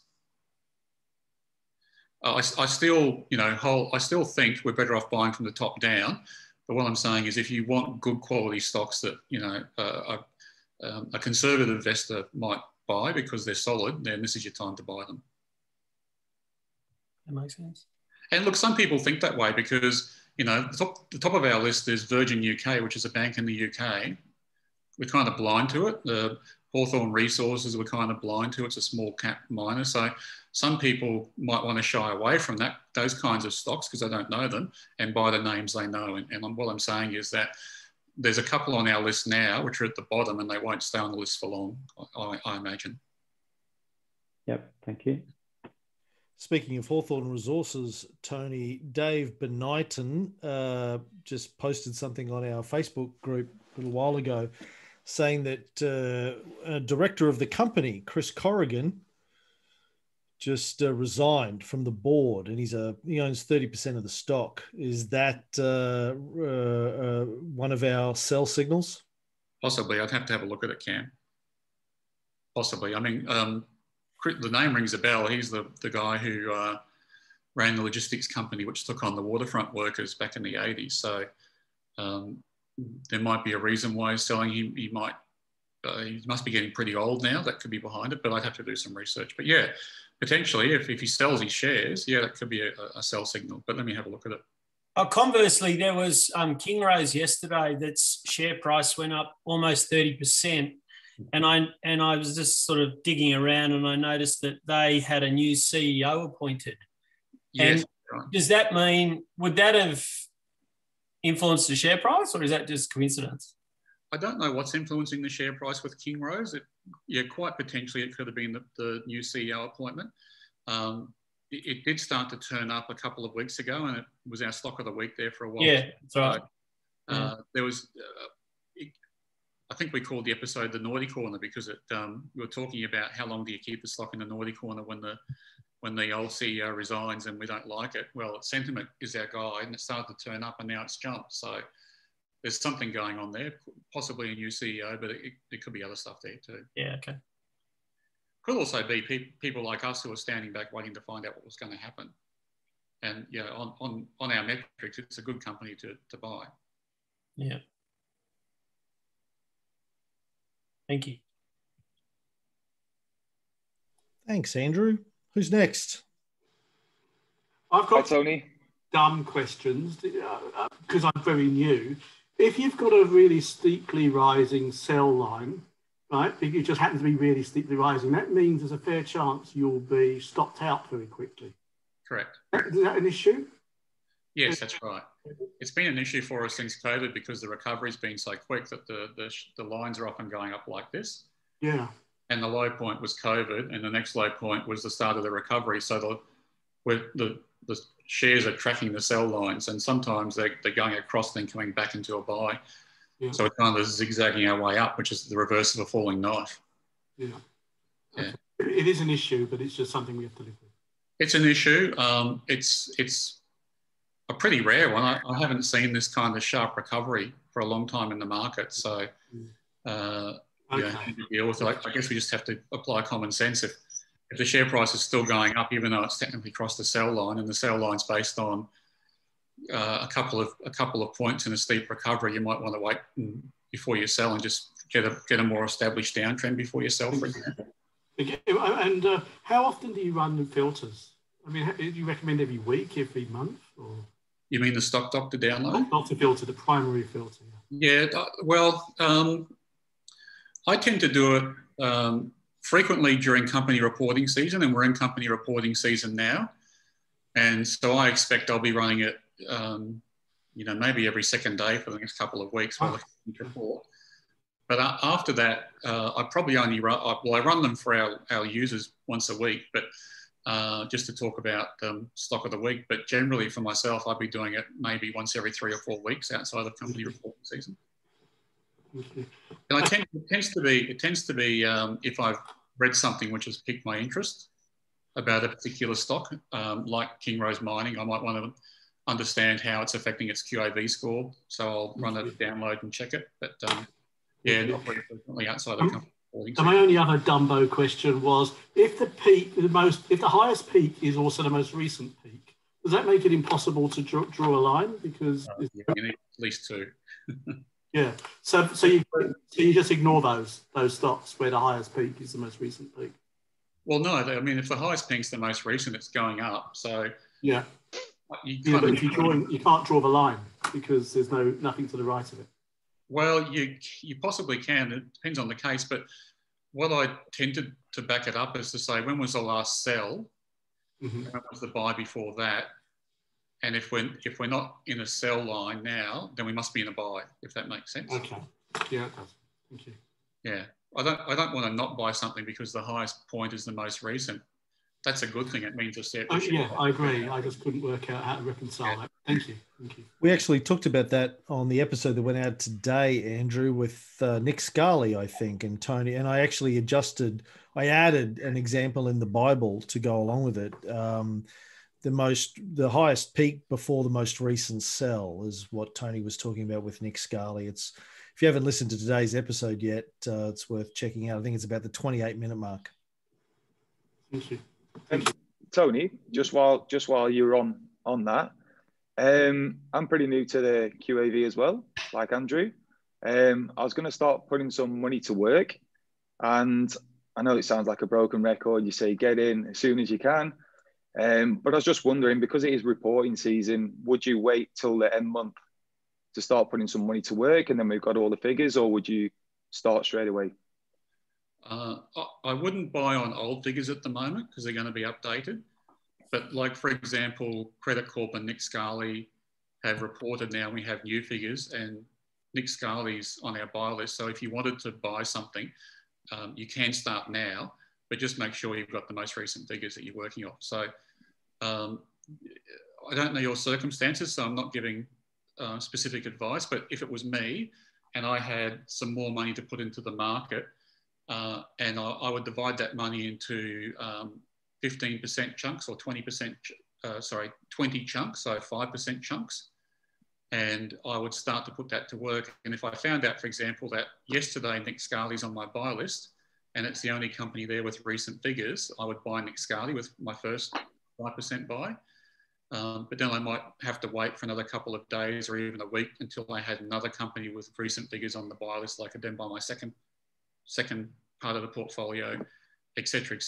I still think we're better off buying from the top down. But what I'm saying is, if you want good quality stocks that a conservative investor might buy because they're solid, then this is your time to buy them. That makes sense. And look, some people think that way because the top of our list is Virgin UK, which is a bank in the UK. We're kind of blind to it. Hawthorn Resources we're kind of blind to. It's a small cap miner. So some people might want to shy away from those kinds of stocks because they don't know them and buy the names they know. And what I'm saying is that there's a couple on our list now which are at the bottom and they won't stay on the list for long, I imagine. Yep, thank you. Speaking of Hawthorn Resources, Tony, Dave Benighton just posted something on our Facebook group a little while ago saying that a director of the company, Chris Corrigan, just resigned from the board, and he owns 30% of the stock. Is that one of our sell signals? Possibly. I'd have to have a look at it, Cam. Possibly. I mean, the name rings a bell. He's the guy who ran the logistics company which took on the waterfront workers back in the 80s. So there might be a reason why he's selling. He must be getting pretty old now. That could be behind it, but I'd have to do some research. But yeah, potentially, if he sells his shares, yeah, that could be a sell signal. But let me have a look at it. Conversely, there was Kingro's yesterday that's share price went up almost 30%. And I was just sort of digging around and I noticed that they had a new CEO appointed. Yes. And does that mean, would that have influenced the share price or is that just coincidence? I don't know what's influencing the share price with Kingro's. Quite potentially it could have been the new CEO appointment. It did start to turn up a couple of weeks ago and it was our stock of the week there for a while. Yeah, that's right. There was, I think we called the episode the Naughty Corner because we were talking about how long do you keep the stock in the Naughty Corner when the old CEO resigns and we don't like it. Well, sentiment is our guide and it started to turn up and now it's jumped. So there's something going on there, possibly a new CEO, but it could be other stuff there too. Yeah, okay. Could also be people like us who are standing back waiting to find out what was going to happen. And yeah, on our metrics, it's a good company to buy. Yeah. Thank you. Thanks, Andrew. Who's next? I've got Tony. Dumb questions because I'm very new. If you've got a really steeply rising sell line, right, if it just happens to be really steeply rising, that means there's a fair chance you'll be stopped out very quickly. Correct. Is that an issue? Yes, that's right. It's been an issue for us since COVID because the recovery's been so quick that the lines are often going up like this. Yeah. And the low point was COVID, and the next low point was the start of the recovery. So the shares are tracking the sell lines, and sometimes they're going across, then coming back into a buy. Yeah. So we're kind of zigzagging our way up, which is the reverse of a falling knife. Yeah. Yeah. It is an issue, but it's just something we have to live with. It's an issue. It's a pretty rare one. I haven't seen this kind of sharp recovery for a long time in the market. So, deal with it. I guess we just have to apply common sense. If the share price is still going up, even though it's technically crossed the sell line, and the sell line's based on a couple of points in a steep recovery, you might want to wait before you sell and just get a more established downtrend before you sell, for example. And how often do you run the filters? I mean, do you recommend every week, every month? Or? You mean the Stock Doctor download? Not the filter, the primary filter. Yeah, well, I tend to do it frequently during company reporting season, and we're in company reporting season now. And so I expect I'll be running it, maybe every second day for the next couple of weeks while the report. But after that, I probably only I run them for our users once a week, but just to talk about stock of the week. But generally for myself, I'd be doing it maybe once every 3 or 4 weeks outside of company reporting season. And it tends to be if I've read something which has piqued my interest about a particular stock, like Kingro's Mining, I might want to understand how it's affecting its QAV score. So I'll run a download and check it. But not very frequently outside of company reporting. And my only other Dumbo question was, if the highest peak is also the most recent peak, does that make it impossible to draw a line? Because you need at least 2. Yeah. So you just ignore those stocks where the highest peak is the most recent peak. Well, no. I mean, if the highest peak's the most recent, it's going up. So yeah. But if you can't draw the line because there's nothing to the right of it. Well, you possibly can. It depends on the case, but what I tended to back it up is to say, when was the last sell? Mm-hmm. When was the buy before that? And if we're not in a sell line now, then we must be in a buy, if that makes sense. Okay. Yeah, it does. Thank you. Yeah. I don't want to not buy something because the highest point is the most recent. That's a good thing. It means yeah, I agree. I just couldn't work out how to reconcile that. Thank you. Thank you. We actually talked about that on the episode that went out today, Andrew, with Nick Scully, I think, and Tony. And I actually I added an example in the Bible to go along with it. The highest peak before the most recent sell is what Tony was talking about with Nick Scully. If you haven't listened to today's episode yet, it's worth checking out. I think it's about the 28-minute mark. Thank you. Tony, just while you're on that, I'm pretty new to the QAV as well, like Andrew. I was going to start putting some money to work, and I know it sounds like a broken record. You say get in as soon as you can, but I was just wondering, because it is reporting season, would you wait till the end month to start putting some money to work, and then we've got all the figures, or would you start straight away? I wouldn't buy on old figures at the moment because they're going to be updated. But like, for example, Credit Corp and Nick Scully have reported now. We have new figures, and Nick Scully's on our buy list. So if you wanted to buy something, you can start now, but just make sure you've got the most recent figures that you're working off. So I don't know your circumstances, so I'm not giving specific advice. But if it was me and I had some more money to put into the market, and I would divide that money into 15% chunks or 20 chunks, so 5% chunks. And I would start to put that to work. And if I found out, for example, that yesterday Nick Scully's on my buy list and it's the only company there with recent figures, I would buy Nick Scully with my first 5% buy. But then I might have to wait for another couple of days or even a week until I had another company with recent figures on the buy list, like I then buy my second part of the portfolio, et cetera,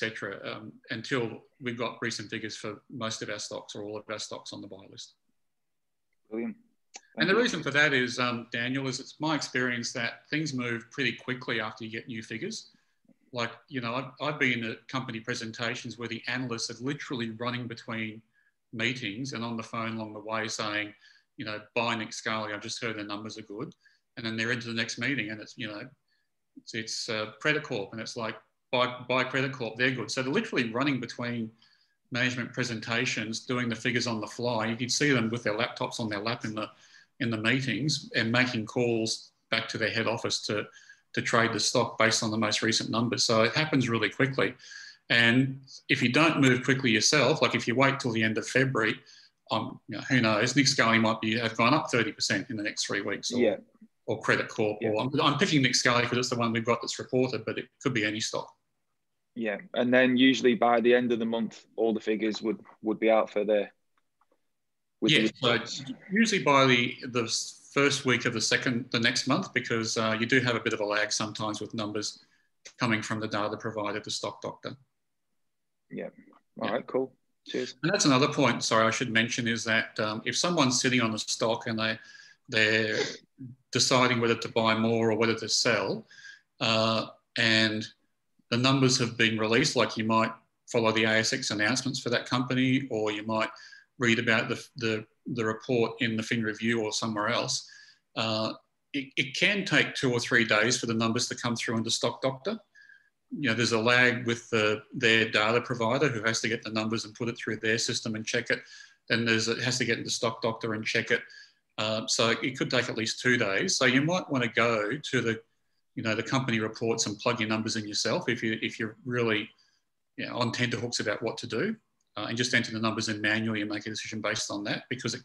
until we've got recent figures for most of our stocks or all of our stocks on the buy list. Brilliant. And the reason for that is, Daniel, is it's my experience that things move pretty quickly after you get new figures. Like, you know, I've been at company presentations where the analysts are literally running between meetings and on the phone along the way saying, you know, buy Nick Scully, I've just heard the numbers are good. And then they're into the next meeting and it's, you know, it's Credit Corp, and it's like, buy Credit Corp, they're good. So they're literally running between management presentations, doing the figures on the fly. You can see them with their laptops on their lap in the meetings and making calls back to their head office to trade the stock based on the most recent numbers. So it happens really quickly. And if you don't move quickly yourself, like if you wait till the end of February, you know, who knows, Nick Scully might have gone up 30% in the next 3 weeks. Or Credit Corp, or I'm picking Nick Scully because it's the one we've got that's reported, but it could be any stock. Yeah, and then usually by the end of the month, all the figures would be out for the. So usually by the first week of the next month, because you do have a bit of a lag sometimes with numbers coming from the data provider, the stock doctor. Yeah. All right. Cool. Cheers. And that's another point. Sorry, I should mention is that if someone's sitting on a stock and they're deciding whether to buy more or whether to sell, and the numbers have been released, like you might follow the ASX announcements for that company, or you might read about the report in the Fin Review or somewhere else. It can take 2 or 3 days for the numbers to come through into Stock Doctor. You know, there's a lag with their data provider who has to get the numbers and put it through their system and check it. Then it has to get into Stock Doctor and check it. So it could take at least 2 days. So you might want to go to the company reports and plug your numbers in yourself if you're really on tenterhooks about what to do, and just enter the numbers in manually and make a decision based on that. Because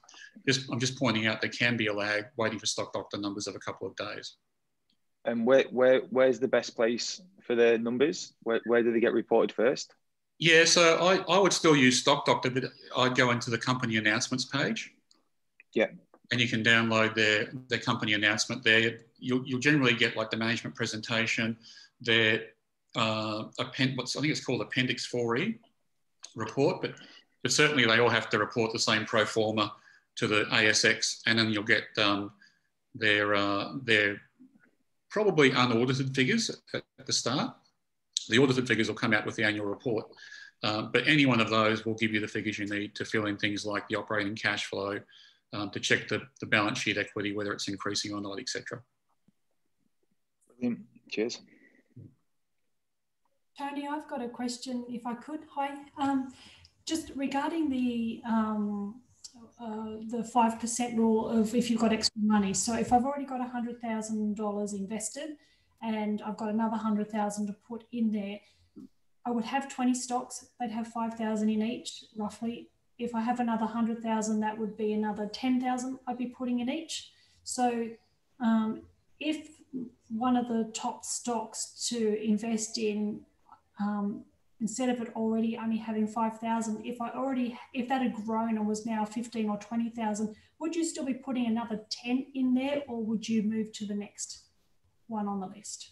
I'm just pointing out there can be a lag waiting for Stock Doctor numbers of a couple of days. And where's the best place for the numbers? Where do they get reported first? Yeah, so I would still use Stock Doctor, but I'd go into the company announcements page. Yeah. And you can download their company announcement there. You'll generally get like the management presentation, their I think it's called Appendix 4E report, but certainly they all have to report the same pro forma to the ASX, and then you'll get their probably unaudited figures at the start, The audited figures will come out with the annual report. But any one of those will give you the figures you need to fill in things like the operating cash flow, to check the balance sheet equity, whether it's increasing or not, etc. Brilliant. Cheers. Tony, I've got a question, if I could. Hi. Just regarding the 5% rule of if you've got extra money. So if I've already got $100,000 invested and I've got another 100,000 to put in there, I would have 20 stocks. They'd have 5,000 in each, roughly. If I have another 100,000, that would be another 10,000 I'd be putting in each. So if one of the top stocks to invest in, instead of it already only having 5,000, if that had grown and was now 15 or 20,000, would you still be putting another 10 in there, or would you move to the next one on the list?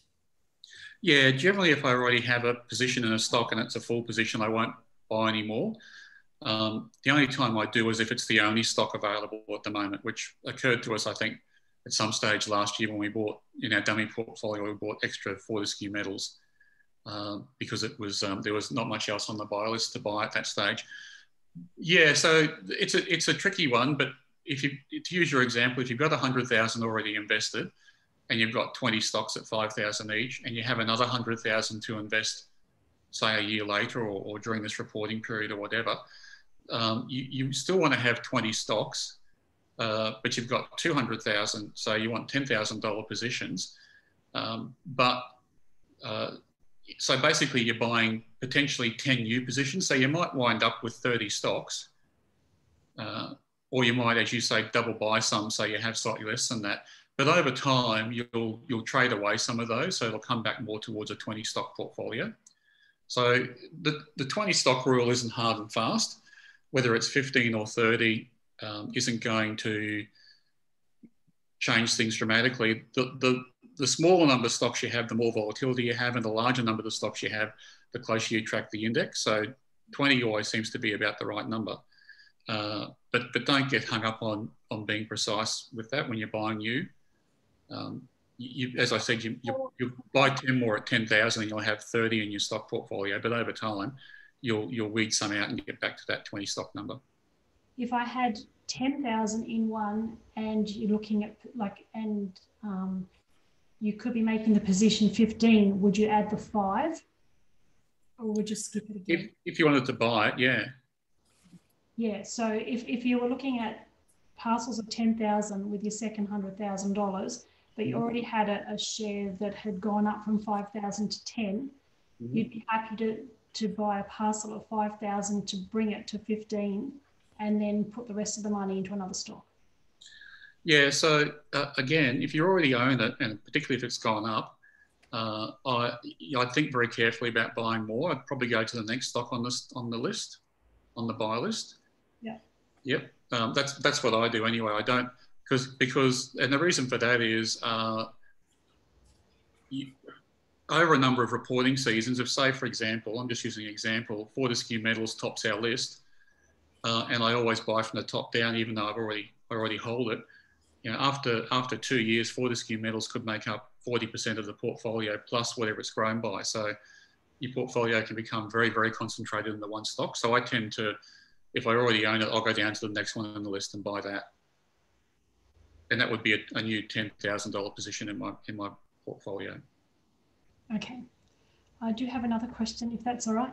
Yeah, generally, if I already have a position in a stock and it's a full position, I won't buy any more. The only time I do is if it's the only stock available at the moment, which occurred to us, I think, at some stage last year when we bought, in our dummy portfolio, we bought extra Fortescue metals because it was there was not much else on the buy list to buy at that stage. Yeah, so it's a tricky one, but to use your example, if you've got 100,000 already invested and you've got 20 stocks at 5,000 each, and you have another 100,000 to invest, say a year later or during this reporting period or whatever, you still want to have 20 stocks, but you've got 200,000, so you want $10,000 positions. So basically you're buying potentially 10 new positions. So you might wind up with 30 stocks, or you might, as you say, double buy some, so you have slightly less than that. But over time, you'll trade away some of those, so it'll come back more towards a 20 stock portfolio. So the 20 stock rule isn't hard and fast. Whether it's 15 or 30 isn't going to change things dramatically. The smaller number of stocks you have, the more volatility you have, and the larger number of stocks you have, the closer you track the index. So 20 always seems to be about the right number. But don't get hung up on being precise with that when you're buying new. As I said, you buy 10 more at 10,000 and you'll have 30 in your stock portfolio, but over time you'll weed some out and get back to that 20 stock number. If I had 10,000 in one and you're looking at you could be making the position 15, would you add the 5 or would you skip it again? If you wanted to buy it, yeah. Yeah, so if you were looking at parcels of 10,000 with your second $100,000, but you already had a share that had gone up from 5,000 to 10, you'd be happy to buy a parcel of 5,000 to bring it to 15 and then put the rest of the money into another stock. Yeah, so again, if you already own it, and particularly if it's gone up, I'd think very carefully about buying more. I'd probably go to the next stock on the list, on the buy list. Yeah. Yep. That's what I do anyway. I don't because and the reason for that is over a number of reporting seasons, if say for example, I'm just using an example, Fortescue Metals tops our list, and I always buy from the top down, even though I already hold it. You know, after 2 years, Fortescue Metals could make up 40% of the portfolio plus whatever it's grown by. So your portfolio can become very, very concentrated in the one stock. So I tend to, if I already own it, I'll go down to the next one on the list and buy that. And that would be a new $10,000 position in my portfolio. Okay. I do have another question, if that's all right.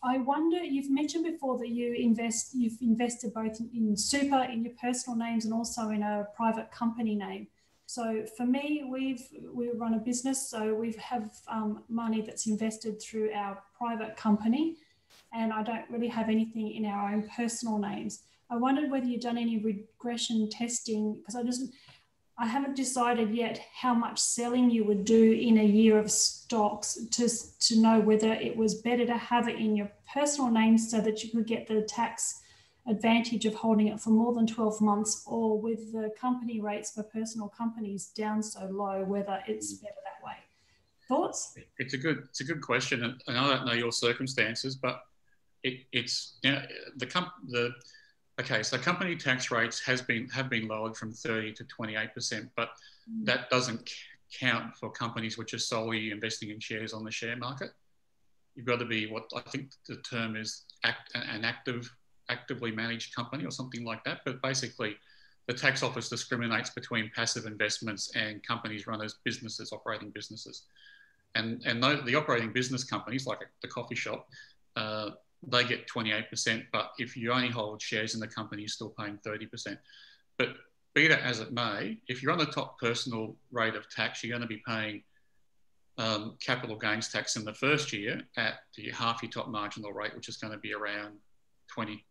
I wonder, you've mentioned before that you've invested both in super, in your personal names, and also in a private company name. So for me, we run a business, so we have money that's invested through our private company, and I don't really have anything in our own personal names. I wondered whether you've done any regression testing, because I haven't decided yet how much selling you would do in a year of stocks to know whether it was better to have it in your personal name so that you could get the tax advantage of holding it for more than 12 months, or with the company rates for personal companies down so low, whether it's better that way. Thoughts? It's a good question, and I don't know your circumstances, but it's you know, so company tax rates have been lowered from 30 to 28%, but that doesn't count for companies which are solely investing in shares on the share market. You've got to be what I think the term is an actively managed company or something like that. But basically, the tax office discriminates between passive investments and companies run as businesses, operating businesses. And the operating business companies, like the coffee shop, they get 28%. But if you only hold shares in the company, you're still paying 30%. But be that as it may, if you're on the top personal rate of tax, you're going to be paying capital gains tax in the first year at half your top marginal rate, which is going to be around 24%.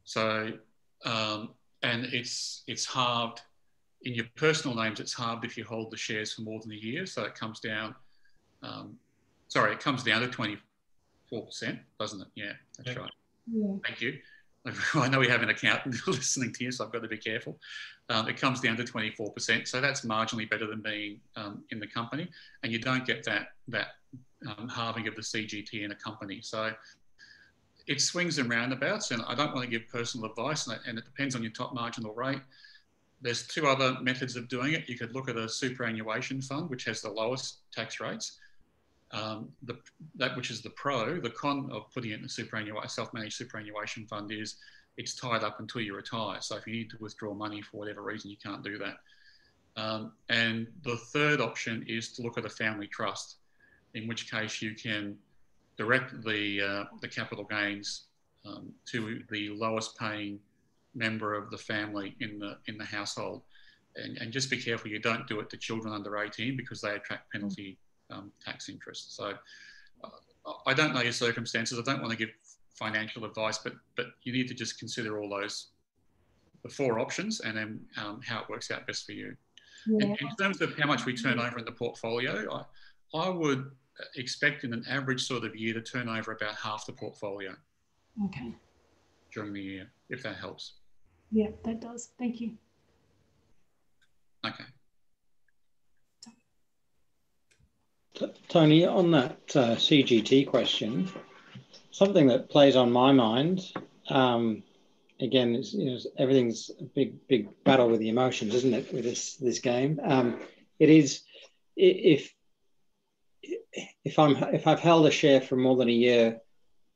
So, and it's halved in your personal names. It's halved if you hold the shares for more than a year. So it comes down. It comes down to 24%, doesn't it? Yeah, that's right. Yeah. Thank you. I know we have an accountant listening to you, so I've got to be careful. It comes down to 24%, so that's marginally better than being in the company, and you don't get that halving of the CGT in a company. So it swings and roundabouts, and I don't want to give personal advice, and it depends on your top marginal rate. There's two other methods of doing it. You could look at a superannuation fund, which has the lowest tax rates. That which is the pro. The con of putting it in a self-managed superannuation fund is it's tied up until you retire. So if you need to withdraw money for whatever reason, you can't do that. And the third option is to look at a family trust, in which case you can direct the capital gains to the lowest paying member of the family in the household. And just be careful you don't do it to children under 18 because they attract penalty tax interest. So I don't know your circumstances. I don't want to give financial advice, but you need to just consider all the four options, and then how it works out best for you. Yeah. In terms of how much we turn over in the portfolio, I would expect in an average sort of year to turn over about half the portfolio. Okay. During the year, if that helps. Yeah, that does. Thank you. Okay. Tony, on that CGT question, something that plays on my mind, again, is everything's a big battle with the emotions, isn't it? With this game, it is. If I've held a share for more than a year,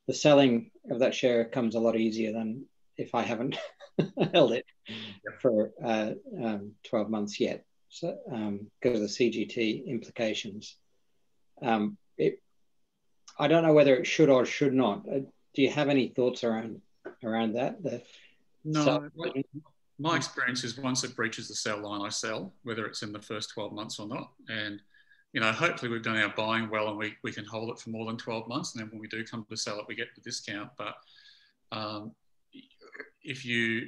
the selling of that share comes a lot easier than if I haven't held it for 12 months yet. So because of the CGT implications. I don't know whether it should or should not. Do you have any thoughts around that? No, my experience is once it breaches the sell line, I sell, whether it's in the first 12 months or not. And, hopefully we've done our buying well and we can hold it for more than 12 months. And then when we do come to sell it, we get the discount. But if you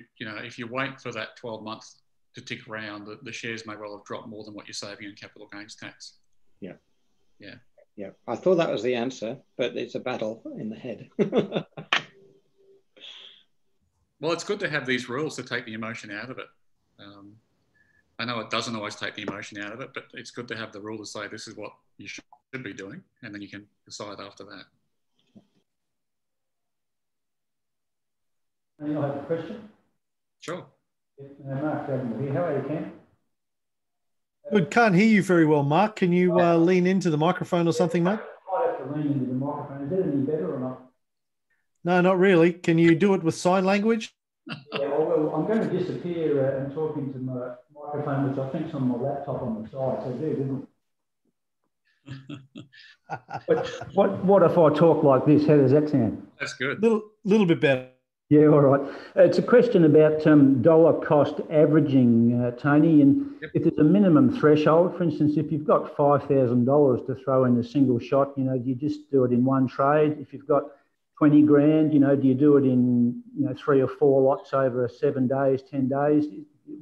wait for that 12 months to tick around, the shares may well have dropped more than what you're saving in capital gains tax. Yeah. Yeah. Yeah. I thought that was the answer, but it's a battle in the head. Well, it's good to have these rules to take the emotion out of it. I know it doesn't always take the emotion out of it, but it's good to have the rule to say this is what you should be doing, and then you can decide after that. I have a question. Sure. Mark, how are you, Ken? Good. Can't hear you very well, Mark. Can you lean into the microphone or something, mate? I have to lean into the microphone. Is that any better or not? No, not really. Can you do it with sign language? Yeah, well, I'm going to disappear and talk into my microphone, which I think is on my laptop on the side. So do, didn't it? But what if I talk like this? How does that sound? That's good. Little bit better. Yeah, all right. It's a question about dollar cost averaging, Tony. And if there's a minimum threshold, for instance, if you've got $5,000 to throw in a single shot, do you just do it in one trade? If you've got 20 grand, do you do it in 3 or 4 lots over 7 days, 10 days?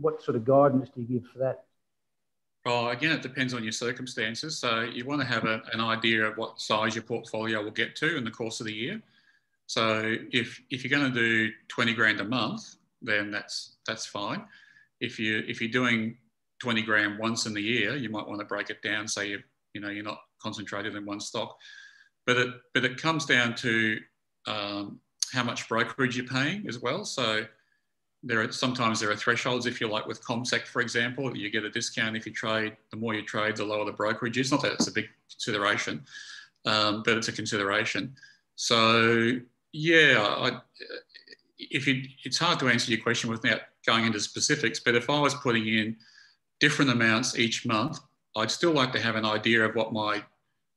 What sort of guidance do you give for that? Oh, again, it depends on your circumstances. So you want to have an idea of what size your portfolio will get to in the course of the year. So if you're going to do 20 grand a month, then that's fine. If you're doing 20 grand once in the year, you might want to break it down so you're not concentrated in one stock. But it comes down to how much brokerage you're paying as well. So sometimes there are thresholds, if you like, with ComSec, for example. You get a discount if you trade. The more you trade, the lower the brokerage is. Not that it's a big consideration, but it's a consideration. So, yeah, it's hard to answer your question without going into specifics, but if I was putting in different amounts each month, I'd still like to have an idea of what my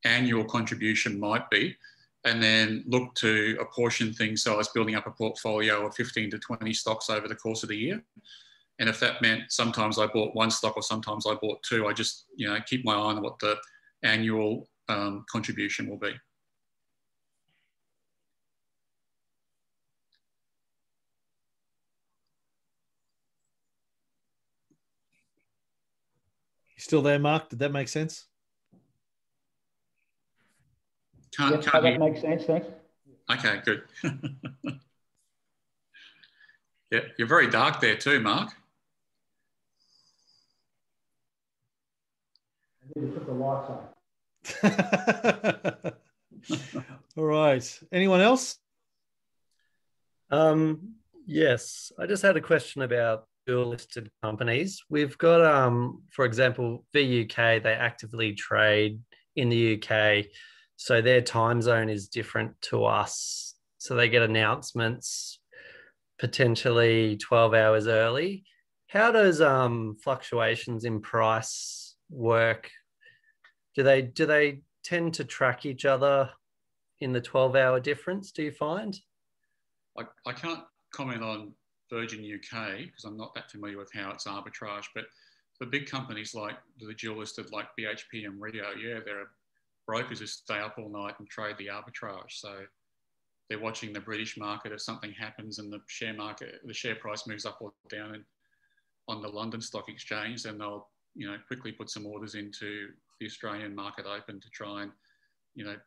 annual contribution might be, and then look to apportion things so I was building up a portfolio of 15 to 20 stocks over the course of the year. And if that meant sometimes I bought one stock or sometimes I bought two, I just, keep my eye on what the annual contribution will be. You still there, Mark? Did that make sense? That makes sense, thanks. Okay, good. Yeah, you're very dark there too, Mark. I need to put the lights on. All right. Anyone else? Yes, I just had a question about dual listed companies. We've got, for example, VUK, they actively trade in the UK. So their time zone is different to us. So they get announcements potentially 12 hours early. How does fluctuations in price work? Do they tend to track each other in the 12-hour difference, do you find? I can't comment on Virgin UK because I'm not that familiar with how it's arbitrage, but the big companies like the dual listed like BHP and Rio, yeah, there are brokers who stay up all night and trade the arbitrage. So they're watching the British market. If something happens and the share price moves up or down on the London Stock Exchange, then they'll quickly put some orders into the Australian market open to try and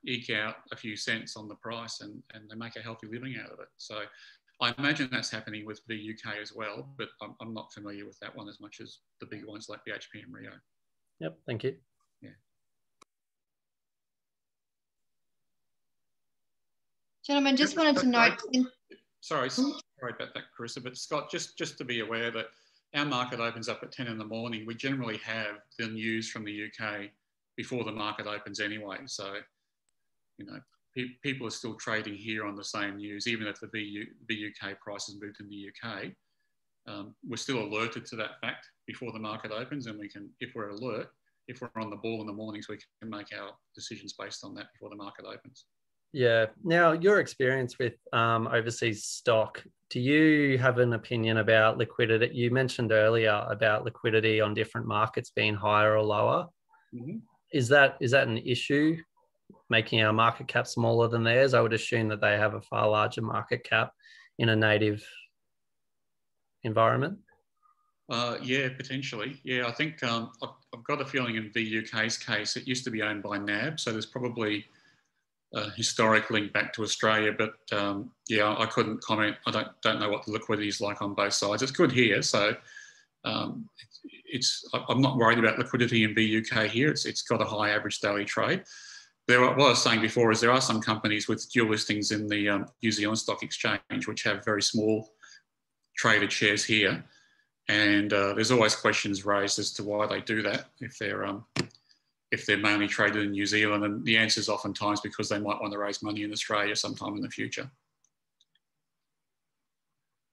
eke out a few cents on the price, and they make a healthy living out of it. So I imagine that's happening with the UK as well, but I'm not familiar with that one as much as the big ones like BHP and Rio. Yep, thank you. Yeah. Gentlemen, just wanted to note. Sorry about that, Carissa, but Scott, just to be aware that our market opens up at 10 in the morning. We generally have the news from the UK before the market opens anyway. So, people are still trading here on the same news, even if the BUK price has moved in the UK. We're still alerted to that fact before the market opens, and we can, if we're on the ball in the mornings, we can make our decisions based on that before the market opens. Yeah. Now, your experience with overseas stock, do you have an opinion about liquidity? You mentioned earlier about liquidity on different markets being higher or lower. Mm-hmm. Is that an issue, making our market cap smaller than theirs? I would assume that they have a far larger market cap in a native environment. Yeah, potentially. Yeah, I think I've got a feeling in VUK's case, it used to be owned by NAB, so there's probably a historic link back to Australia, but yeah, I couldn't comment. I don't know what the liquidity is like on both sides. It's good here, so I'm not worried about liquidity in VUK here. It's got a high average daily trade. What I was saying before is there are some companies with dual listings in the New Zealand Stock Exchange which have very small traded shares here, and there's always questions raised as to why they do that if they're mainly traded in New Zealand, and the answer is oftentimes because they might want to raise money in Australia sometime in the future.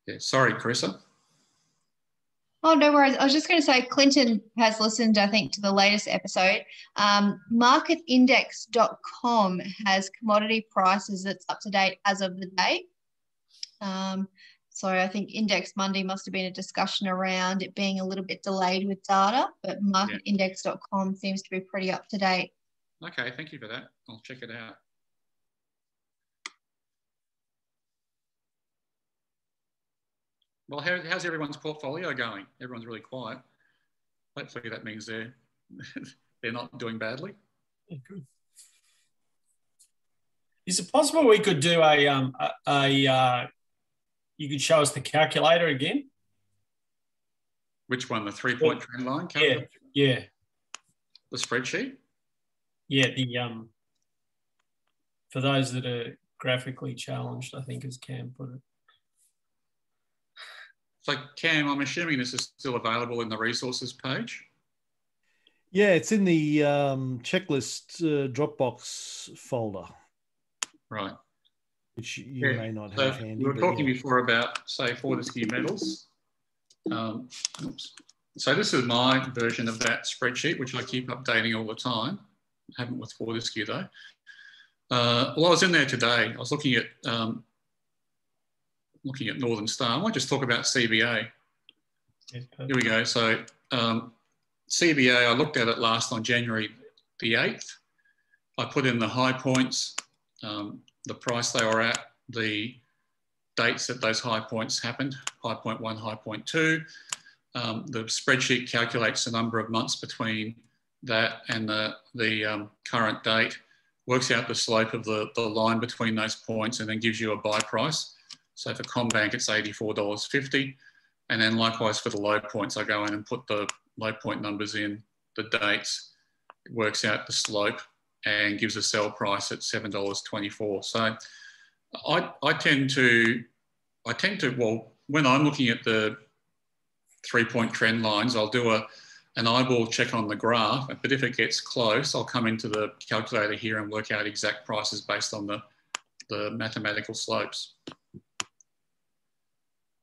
Yeah, sorry, Carissa. Oh, no worries. I was just going to say Clinton has listened, I think, to the latest episode. Marketindex.com has commodity prices that's up to date as of the date. So I think Index Monday must have been a discussion around it being a little bit delayed with data, but marketindex.com seems to be pretty up to date. Okay, thank you for that. I'll check it out. Well, how's everyone's portfolio going? Everyone's really quiet. Hopefully that means they're not doing badly. Yeah, good. Is it possible we could do you could show us the calculator again? Which one? The 3-point trend line calculator? Yeah. The spreadsheet? Yeah, for those that are graphically challenged, I think, as Cam put it. So Cam, I'm assuming this is still available in the resources page. Yeah, it's in the checklist Dropbox folder. Right. Which you may not have handy. We were talking before about, say, Fortescue metals. Oops. So this is my version of that spreadsheet, which I keep updating all the time. I haven't with Fortescue though. Well, I was in there today. I was looking at Northern Star. I might just talk about CBA. Here we go. So CBA, I looked at it last on January the 8th. I put in the high points, the price they were at, the dates that those high points happened, high point 1, high point 2. The spreadsheet calculates the number of months between that and the current date, works out the slope of the line between those points, and then gives you a buy price. So for CommBank, it's $84.50. And then likewise for the low points, I go in and put the low point numbers in, the dates, it works out the slope and gives a sell price at $7.24. So I tend to, well, when I'm looking at the 3-point trend lines, I'll do an eyeball check on the graph, but if it gets close, I'll come into the calculator here and work out exact prices based on the mathematical slopes.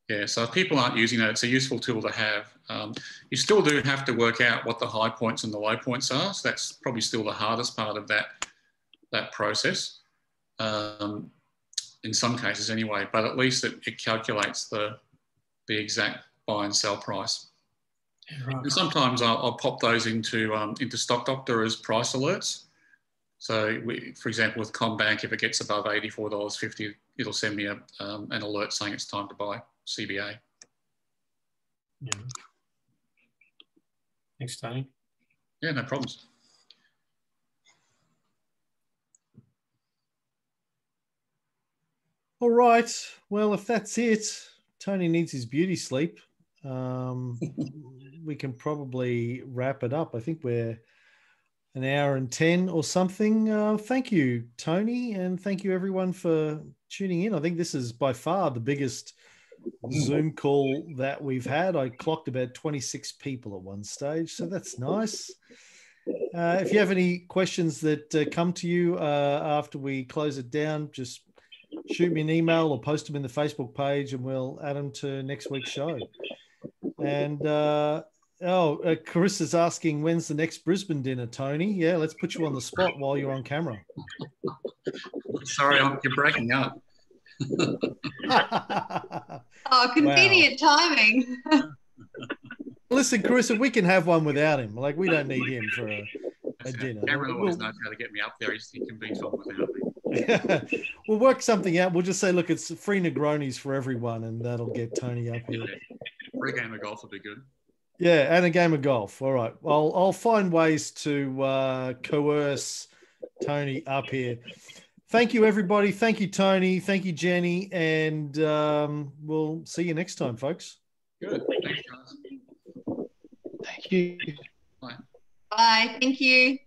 Yeah, so if people aren't using that, it's a useful tool to have. You still do have to work out what the high points and the low points are. So that's probably still the hardest part of that process. In some cases anyway, but at least it calculates the exact buy and sell price. Yeah, right. And sometimes I'll pop those into Stock Doctor as price alerts. So for example, with CommBank, if it gets above $84.50, it'll send me an alert saying it's time to buy CBA. Yeah. Thanks, Tony. Yeah, no problems. All right. Well, if that's it, Tony needs his beauty sleep. We can probably wrap it up. I think we're an hour and 10 or something. Thank you, Tony, and thank you everyone for tuning in. I think this is by far the biggest Zoom call that we've had. I clocked about 26 people at one stage, so that's nice. If you have any questions that come to you after we close it down, just shoot me an email or post them in the Facebook page and we'll add them to next week's show. And Carissa's asking, when's the next Brisbane dinner, Tony? Yeah, let's put you on the spot while you're on camera. Sorry, you're breaking up. Oh, convenient timing. Listen, Carissa, we can have one without him. Like, we don't need him for a dinner. Cameron always knows how to get me up there. He can be on without me. We'll work something out. We'll just say, look, it's free Negronis for everyone, and that'll get Tony up here. Free game of golf will be good. Yeah, and a game of golf. All right. Well, I'll find ways to coerce Tony up here. Thank you, everybody. Thank you, Tony. Thank you, Jenny. And we'll see you next time, folks. Good. Thanks, guys. Thank you. Bye. Bye. Thank you.